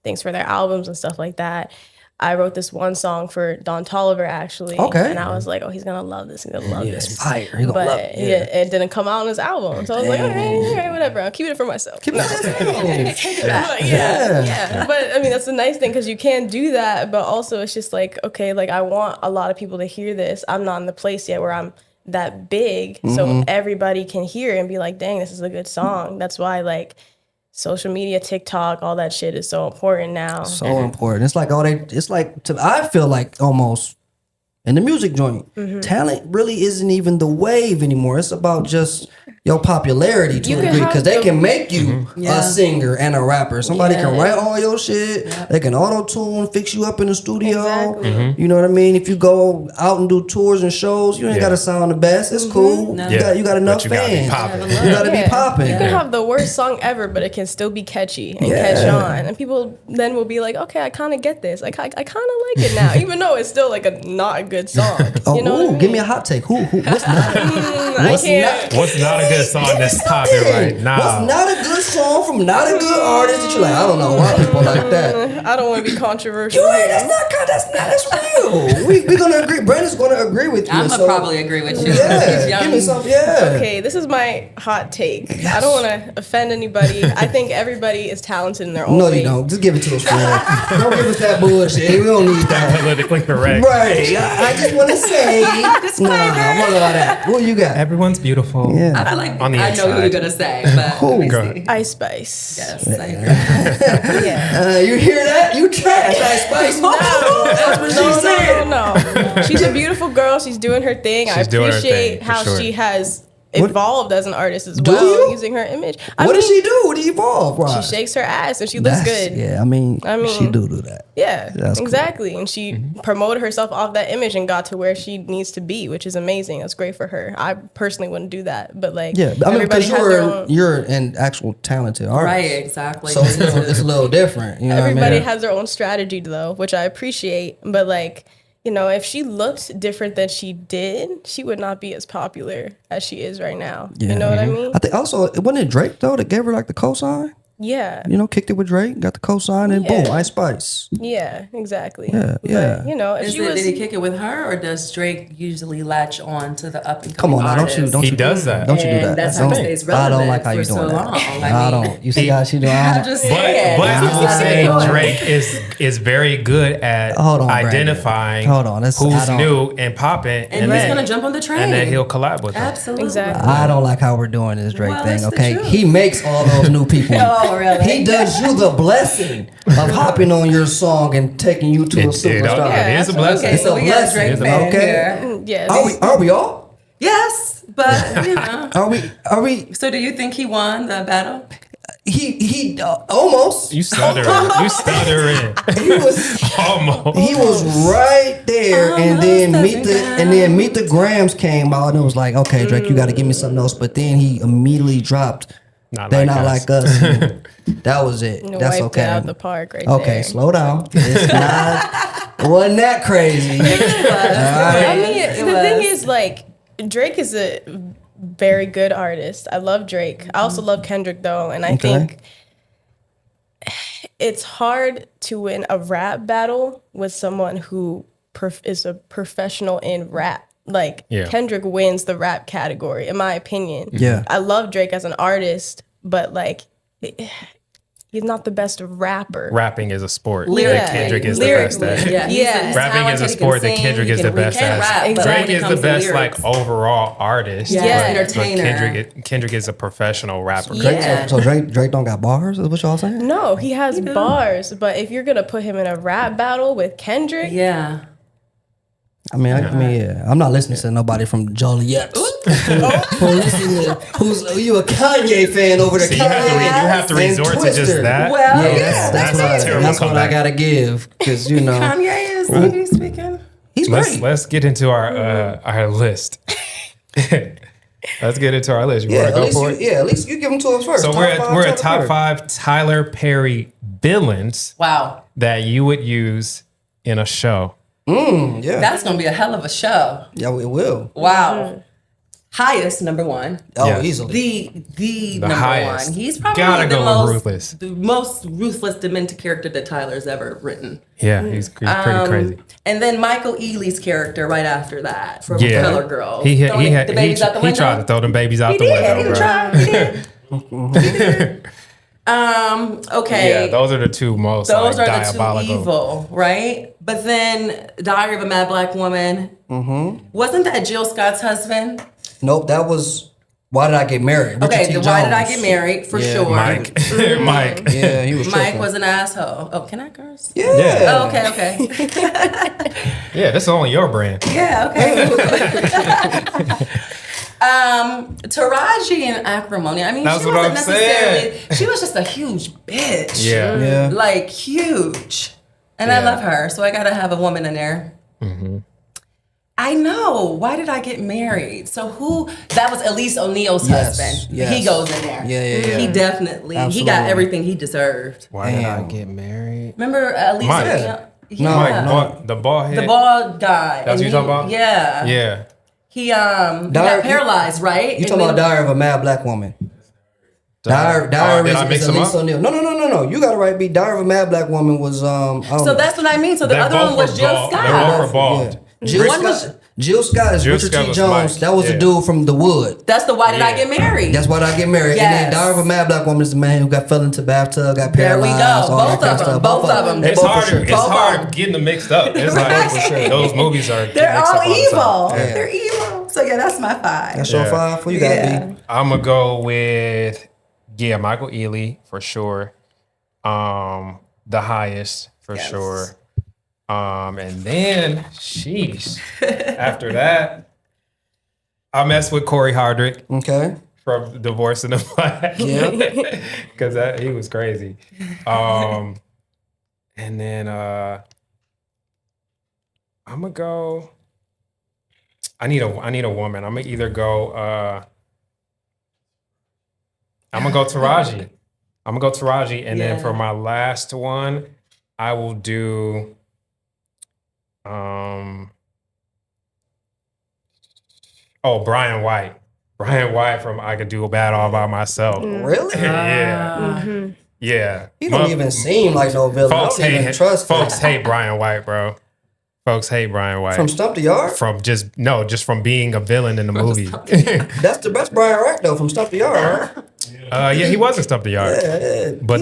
things for their albums and stuff like that. I wrote this one song for Don Toliver actually. Okay. And I was like, oh, he's gonna love this. He's gonna love Yeah, this. it's fire. He gonna But love it. it didn't come out on his album. So I was like, all right, whatever. I'll keep it for myself. No. But yeah. But I mean, that's a nice thing because you can do that. But also, it's just like, okay, like I want a lot of people to hear this. I'm not in the place yet where I'm that big, so everybody can hear it and be like, dang, this is a good song. That's why like social media, TikTok, all that shit is so important now. So important. It's like I feel like almost in the music joint, talent really isn't even the wave anymore. It's about just your popularity to You a can degree, have because they the- can make you a singer and a rapper. Somebody can Yeah. write all your shit. They can auto-tune, fix you up in the studio. Exactly. You know what I mean? If you go out and do tours and shows, you ain't gotta sound the best. It's cool. No. You got enough But you gotta be fans. popping. You gotta Yeah. be popping. You can have the worst song ever, but it can still be catchy and catch on. And people then will be like, okay, I kind of get this. I kind of like it now, even though it's still like a not a good song. Oh, You know what I mean? give me a hot take. What's not? I can't. What's not a good song that's popping right now? What's not a good song from not a good artist that you're like, I don't know why people like that. I don't want to be controversial. You ain't, here. that's real. We're gonna agree. Brandon's gonna agree with you. I'm gonna so- probably agree with you. Yeah, Young. give me some. Yeah. Okay, this is my hot take. I don't want to offend anybody. I think everybody is talented in their own No, way. you don't. Just give it to us, man. Don't give us that bullshit. We don't need that. Politically correct. Right. I just want to say, nah, fuck all that. What you got? Everyone's beautiful. Yeah. I feel like On the I know who you're inside. gonna say, but let me Go see. Ice Spice. Yes, I agree. Yeah. You hear that? You trash, Ice Spice. That's what she said. No. She's a beautiful girl. She's doing her thing. I She's doing her appreciate thing, for how sure. she has evolved as an artist as Do well, you? using her image. What does she do to evolve? Right. She shakes her ass and she looks good. Yeah, I mean, she do that. Yeah, That's cool. exactly. And she promoted herself off that image and got to where she needs to be, which is amazing. That's great for her. I personally wouldn't do that, but like, Yeah, I mean, everybody because has their own. you're an actual talented artist. Right, exactly. So it's a little different. You know Everybody what I mean? has their own strategy though, which I appreciate. But like, you know, if she looked different than she did, she would not be as popular as she is right now. You know what I mean? I think also, wasn't it Drake though that gave her like the cosign? Yeah. You know, kicked it with Drake, got the cosign, and boom, Yeah. Ice Spice. Yeah, exactly. Yeah, yeah. But, you know, if Did he kick it with her, or does Drake usually latch on to the up and Come coming on now, don't He you does that. Don't you do And that? that's how Don't- he stays I don't relevant like how you for so doing that. long. I don't. You see how she doing? I'm just But saying. I will That's say what I'm saying. Drake is very good at Hold on, Brandon. identifying Hold on, that's- I who's don't- new and popping, and he's then gonna jump on the train. and then he'll collab with them. Absolutely. Exactly. I don't like how we're doing this Drake Well, thing. it's the Okay, truth. he makes all those new people. Oh, really? He does you the blessing of hopping on your song and taking you to a It superstar. is a Yeah, blessing. Okay, It's so a we got blessing. Drake It's a- fan okay. here. Yeah. Are we all? Yes, but you know. Are we? So do you think he won the battle? He almost. You stuttering. You stuttering. He was. Almost. He was right there, and then meet the Grams came out, and it was like, okay, Drake, you got to give me something else. But then he immediately dropped. They're not like us. And that was it. That's Wiped okay. it out the park right Okay, there. slow down. It's not. It wasn't that crazy. I mean, It the was. thing is, like, Drake is a very good artist. I love Drake. I also love Kendrick, though. And I think it's hard to win a rap battle with someone who is a professional in rap. Like, Yeah. Kendrick wins the rap category, in my opinion. Yeah. I love Drake as an artist, but, like, he's not the best rapper. Rapping is a sport. Lyric- that Kendrick is the lyrically. best at. Yeah, he's Rapping is a talented, he can sport that sing, Kendrick he is can- the best he can at. rap, but when Drake it is the comes to best lyrics- like overall artist. Yes, but entertainer. Kendrick is a professional rapper. Yeah. So Drake don't got bars? Is what y'all saying? No, he has bars, but if you're gonna put him in a rap battle with Kendrick, Yeah. I mean, yeah. I'm not listening to nobody from Joliet. Who's you a Kanye fan over there? So you have to And resort to Twister. just that. Well, Yeah, yeah, that's what I gotta give because Kanye is speaking. he's great. Let's get into our list. Let's get into our list. You want to go for it? At least you give them to us first. So we're at top 5 Tyler Perry villains Wow. that you would use in a show. Yeah, That's going to be a hell of a show. yeah, it will. Wow. Highest, number one. Oh, Yeah. easily. The number highest. one. He's probably Gotta the go with most, Ruthless. the most ruthless, demented character that Tyler's ever written. Yeah, he's pretty crazy. And then Michael Ealy's character right after that from Yeah. Color Girls. He Throwing the babies out the window. tried to throw them babies out He the did. window, He bro. tried. He did. He did. Okay. Yeah, those are the two most Those like, are the diabolical. two evil, right? But then Diary of a Mad Black Woman. Mm-hmm. Wasn't that Jill Scott's husband? Nope, that was Why Did I Get Married? Richard Okay, T. the Why Did I Jones. Get Married, for Yeah, sure. Mike. Mike. Yeah, he was Mike tripping. was an asshole. Oh, can I curse? Yeah. Yeah. Oh, okay. Yeah, this is only your brand. Yeah, okay. Taraji and Acrimony. I mean, That's she what wasn't I'm saying. necessarily. She was just a huge bitch. Yeah. Yeah. Like huge. And I Yeah. love her, so I gotta have a woman in there. Mm-hmm. I know. Why did I get married? So who? That was Alise O'Neal's Yes, husband. yes. He goes in there. Yeah. He definitely. He Absolutely. got everything he deserved. Why did I Damn. get married? Remember Alise Mike. O'Neal? No, Yeah. Mike, the bald head. The bald guy. That's what And you talking about? Yeah. Yeah. He got Diary- paralyzed, right? You talking about Diary of a Mad Black Woman? Diary Did I mix is them Alise up? O'Neal. No. You got it right. B. Diary of a Mad Black Woman was So that's what I mean. So the They other both one was were Jill bald. They Scott. both were bald. Jill One was- Scott. Jill Scott is Jill Richard Scott T. was Jones. Mike. That was Yeah. the dude from The Wood. That's the Why Did I Yeah. Get Married? That's why I get married. And Yes. then Diary of a Mad Black Woman is the man who got fell into bathtub, got There we paralyzed. go. all that Both kind of them. stuff. Both of them. They It's both for hard. sure. It's Both of hard them. getting them mixed up. It's like those movies are. get They're mixed all up the time. evil. Yeah. They're evil. So yeah, that's my 5. That's your Yeah. 5. Who you got, Yeah. B? I'm gonna go with Michael Ealy for sure. The highest for Yes. sure. And then sheesh. After that, I messed with Corey Hardrick Okay. from Divorce in the Black. Yeah. Because he was crazy. And then I'm gonna go. I need a woman. I'm gonna either go. I'm gonna go Taraji. And then Yeah. for my last one, I will do. Brian White. Brian White from I Could Do a Bad All by Myself. Really? Yeah. Yeah. He don't even seem like no villain. Folks I don't even hate trust him. folks hate Brian White, bro. Folks hate Brian White From Stump the Yard? just from being a villain in the movie. That's the best Brian Rack, though, from Stump the Yard, right? Yeah, he was in Stump the Yard. Yeah. But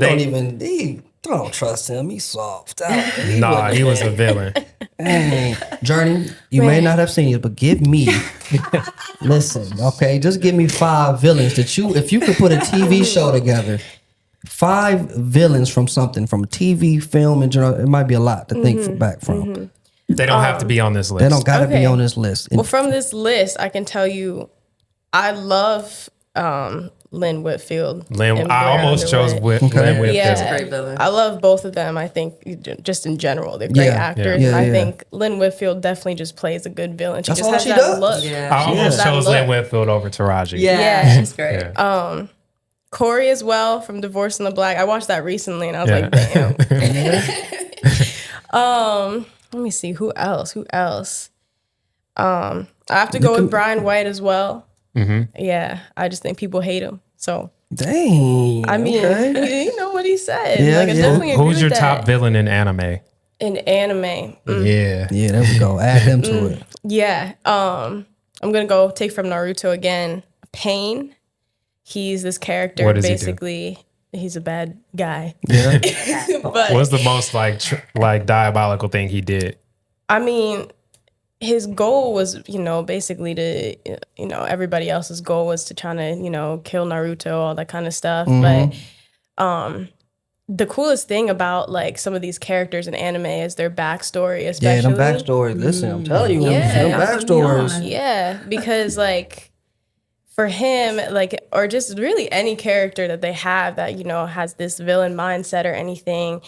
He don't trust him. He's soft. Nah, he was a villain. Dang. Journey, you may not have seen it, but give me, listen, okay? Just give me 5 villains that if you could put a TV show together, 5 villains from something, from TV, film, in general, it might be a lot to think back from. They don't have to be on this list. They don't got to be Okay. on this list. well, from this list, I can tell you, I love Lynn Whitfield. Lynn, and I Blair almost chose Underwood. Lynn Whitfield. Yeah, Great villain. I love both of them. I think just in general, they're great Yeah. actors. Yeah, I yeah. think Lynn Whitfield definitely just plays a good villain. She That's just all has she that does. look. Yeah. I almost that chose look. Lynn Whitfield over Taraji. Yeah, Yeah. she's great. Yeah. Corey as well from Divorce in the Black. I watched that recently and I was Yeah. like, damn. Let me see who else. I have to go with Brian White as well. Mm-hmm. Yeah, I just think people hate him. So Dang. I mean, okay. you know what he said. Yeah, like, I yeah. definitely agree Who's your with top that. villain in anime? In anime? Yeah. Yeah, there we go. Add him to it. Yeah. I'm gonna take from Naruto again. Pain. He's this character What does he do? basically. he's a bad guy. Yeah. But What's the most like diabolical thing he did? I mean, his goal was, basically to, everybody else's goal was to try to, kill Naruto, all that kind of stuff. But the coolest thing about like some of these characters in anime is their backstory, especially. Yeah, them backstories. Listen, I'm telling you, them backstories. Yeah, because like for him, like, or just really any character that they have that, has this villain mindset or anything,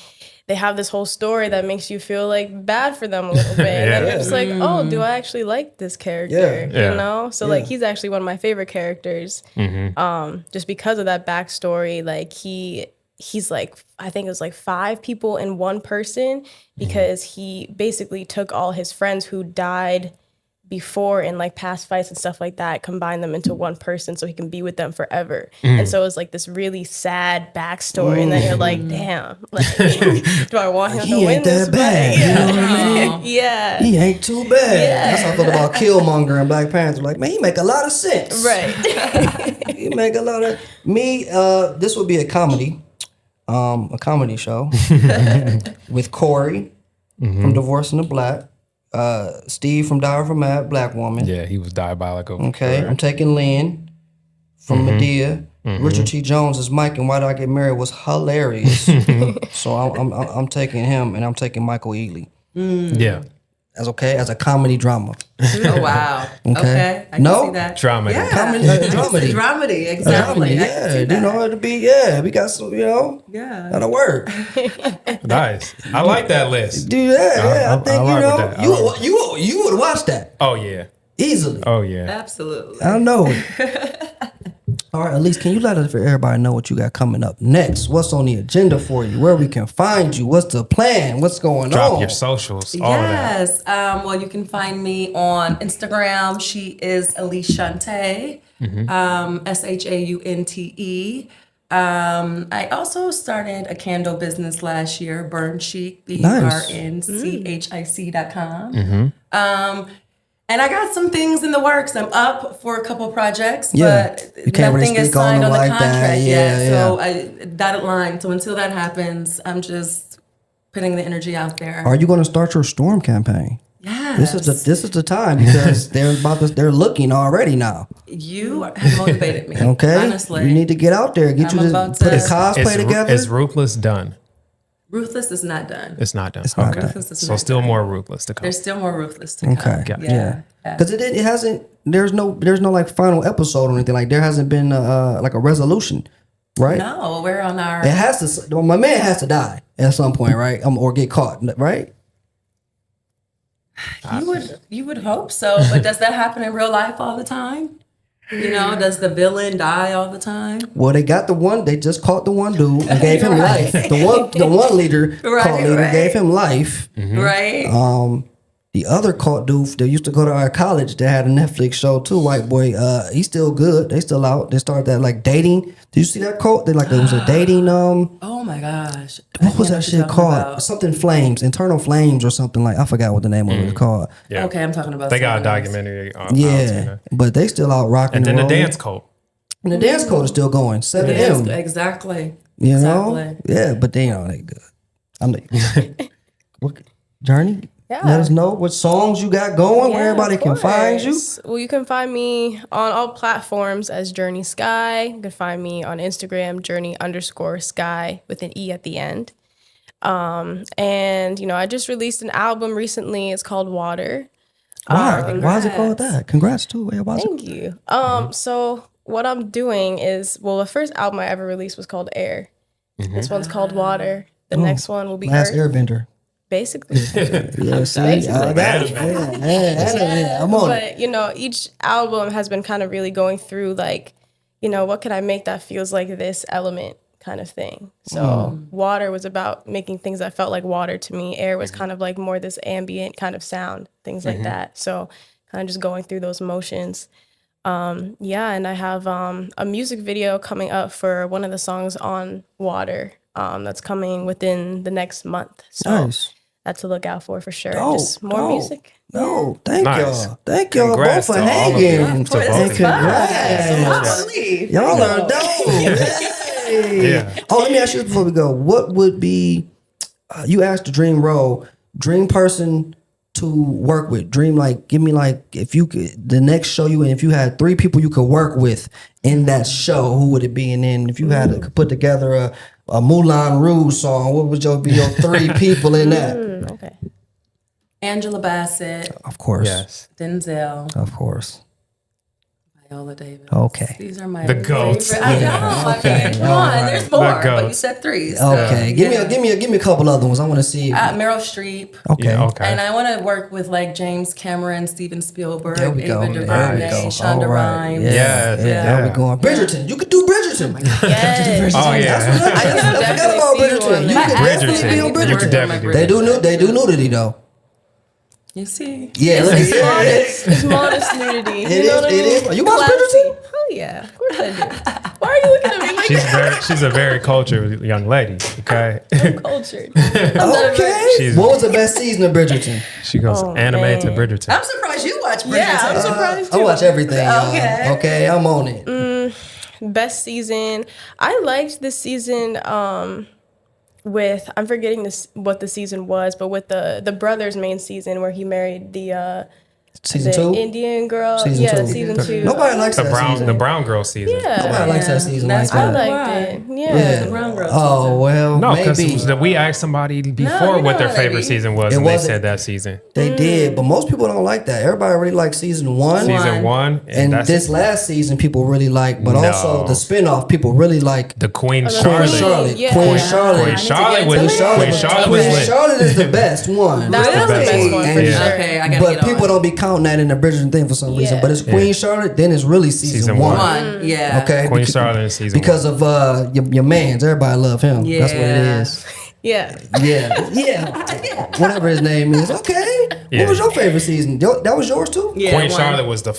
they have this whole story that makes you feel like bad for them a little bit. And you're just like, oh, do I actually like this character? So like he's actually one of my favorite characters. Just because of that backstory, like he's like, I think it was like 5 people in one person, because he basically took all his friends who died before in like past fights and stuff like that, combined them into one person so he can be with them forever. And so it's like this really sad backstory, and then you're like, damn, like, do I want him to win this bad, fight? you know what I mean? Yeah. He ain't too bad. That's how I felt about Killmonger and Black Panther. Like, man, he make a lot of sense. Right. He make a lot of this would be a comedy show with Corey from Divorce and the Black. Steve from Diary of a Mad Black Woman. Yeah, he was diabolical. Okay, Sure. I'm taking Lynn from Medea. Richard T. Jones is Mike, and Why Did I Get Married was hilarious. So I'm taking him, and I'm taking Michael Ealy. Yeah. That's okay, as a comedy drama. Oh, wow. Okay. I can see that. Dramedy. Yeah. Dramedy. Dramedy, exactly. I can see that. It'll be, we got some, Yeah. that'll work. Nice. I like that list. Dude, I think, I like that. you would watch that Oh, yeah. easily. Oh, yeah. Absolutely. I know it. All right, Alise, can you let everybody know what you got coming up next? What's on the agenda for you? Where we can find you? What's the plan? What's going on? Drop your socials, all of that. Yes. Well, you can find me on Instagram. She is Alise Shante, Shaunte. I also started a candle business last year, Burn Chic, BRNCHIC.com. And I got some things in the works. I'm up for a couple projects, but you can't nothing really is speak on signed them on the like contract that. yet. So dotted line. So until that happens, I'm just putting the energy out there. Are you going to start your storm campaign? Yes. This is the time, because they're looking already now. You have motivated me. Okay, Honestly, you need to get out there, get I'm you about put a to- cosplay together. Is Ruthless done? Ruthless is not done. It's not done. not Okay. done. Ruthless is So not still done. more Ruthless to come. There's still more Ruthless to come. Okay, Yeah. because it hasn't. There's no like final episode or anything. Like, there hasn't been like a resolution, right? No, we're on our. It has to. Well, my man has to die at some point, right? Or get caught, right? You would hope so, but does that happen in real life all the time? Does the villain die all the time? Well, they got the one. They just caught the one dude and gave him life. The one leader, caught leader, gave him life. Right. The other caught dude that used to go to our college, that had a Netflix show too, white boy. He's still good. They still out. They started that like dating. Did you see that cult? They it was a dating. Oh my gosh. What was that shit called? Something Flames, Internal Flames, or something like. I forgot what the name of it was called. Yeah. Okay, I'm talking about. They got a something else. documentary on Yeah, but they still out rocking. And then the rolling. dance cult. And the dance code is still going. 7M. Exactly. You know? Exactly. Yeah, but they good. I'm like, what, Journey? Yeah. Let us know what songs you got going, where everybody of can find you. course. Well, you can find me on all platforms as Journey Skye. You can find me on Instagram, Journey_Skye with an E at the end. And I just released an album recently. It's called Water. Why is it called that? Congrats too. Yeah, Thank you. So what I'm doing is, the first album I ever released was called Air. This one's called Water. The next one will be Last Earth. Airbender. Basically. Yeah, see, I got it. I'm on it. But, each album has been kind of really going through like, what can I make that feels like this element kind of thing. So Water was about making things that felt like water to me. Air was kind of like more this ambient kind of sound, things like that. So kind of just going through those motions. And I have a music video coming up for one of the songs on Water that's coming within the next month. So Nice. that's to look out for sure. Dope, Just more dope. music. No, thank Nice. y'all. Thank y'all Congrats both for to all of you. hanging. To both of you. Congrats. Absolutely. Y'all are dope. Hey. Yeah. Oh, let me ask you this before we go. What would be, you asked the dream role, dream person to work with? Dream, like, give me, like, if you could, the next show you in, if you had 3 people you could work with in that show, who would it be? And then if you had to put together a Moulin Rouge song, what would be your 3 people in that? Okay. Angela Bassett, Of course. Yes. Denzel, Of course. Viola Davis. Okay. These are my The goats. favorite. I know. Okay, come on. There's more, but you goats. said 3. So, Okay. Give me a couple other ones. I want to see. Meryl Streep. Okay. Yeah, okay. And I want to work with like James Cameron, Steven Spielberg, There we go. Ava There we DuVernay, go. Shonda All right. Rhimes. Yeah. There we go. Bridgerton. You could do Bridgerton. Yes. Oh yeah. I forgot about Bridgerton. You could definitely be on Bridgerton. You could Bridgerton. definitely They do nudity though. You see? Yeah, It's modest nudity. It is. You watch Bridgerton? Oh yeah, of course I do. Why are you looking at me like She's a very cultured young lady. Okay. I'm cultured? Okay. What was the best season of Bridgerton? She goes anime to Bridgerton. I'm surprised you watch Bridgerton. Yeah, I'm surprised I too. watch everything. Y'all. Okay. Okay, I'm on it. Best season. I liked this season. With I'm forgetting what the season was, but with the brother's main season where he married the Season 2? Indian girl. Season 2. Season 2. Nobody likes that season. The brown girl season. Yeah, Nobody likes that season like That's that. I why. liked it. Yeah. The Brown Girl Oh, season. well, No, maybe. because we asked somebody before you what know their how favorite they be. season was, It and they wasn't- said that season. They did, but most people don't like that. Everybody really likes season 1. Season 1. And that's this last season people really like, but No. also the spinoff people really like. the Queen the Queen Charlotte. Charlotte. Yeah. Queen Yeah. Charlotte. Queen Charlotte was Queen Charlotte was lit. Charlotte is the best one. That's the best one for And- sure. Okay, I gotta But get people on. don't be counting that in the Bridgerton thing for some reason. Yeah. But it's Queen Charlotte, then it's really season Season 1. One, yeah. Okay, Queen Beca- Charlotte in season because 1. of your man's. Everybody love him. That's what it Yeah. is. Yeah. Yeah. Whatever his name is. Okay. Yeah. What was your favorite season? That was yours too? Yeah, Queen one. Charlotte was the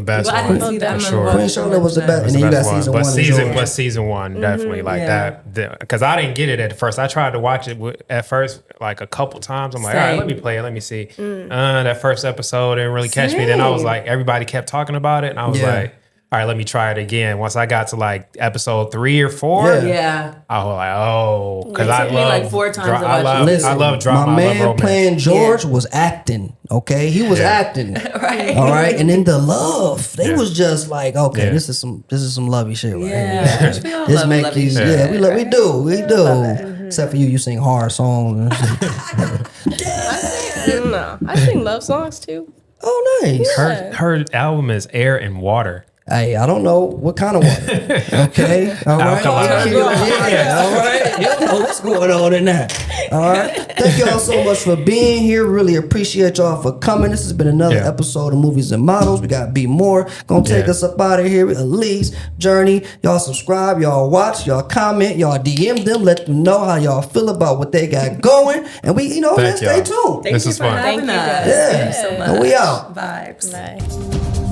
best Well, I one. didn't see that For one. sure. Queen Charlotte was the best. Was And the then you got best one. season But 1. season 1 definitely like Yeah. that, because I didn't get it at first. I tried to watch it at first like a couple times. I'm like, all right, Same. let me play it. Let me see. That first episode didn't really catch me. Then I was Same. like, everybody kept talking about it, and I was Yeah. like, all right, let me try it again. Once I got to like episode 3 or 4, Yeah. Yeah. I was like, oh, because It I took me love like 4 times to I watch love, it. Listen, I love drama. my I love man romance. playing George was acting. Okay, he was acting. Right. All right, and then the love, they Yeah. was just like, okay, Yeah. this is some lovey shit right Yeah. here. We all This love make lovey you, shit. yeah, we do. Except for you sing hard songs. No, I sing love songs too. Oh, nice. Her album is Air and Water. Hey, I don't know what kind of one. Okay, all right. Alkaline. Yeah, all right. You don't know what's going on in that. All right. Thank y'all so much for being here. Really appreciate y'all for coming. This has been another Yeah. episode of Movies and Models. We got Be More. Gonna take Yeah. us up out of here. Alise, Journey. Y'all subscribe. Y'all watch. Y'all comment. Y'all DM them. Let them know how y'all feel about what they got going. And we, Thank stay y'all. tuned. Thank This you is for fun. having Thank you, us. guys. Yeah. Thank you so much. And we out. Vibes. Bye.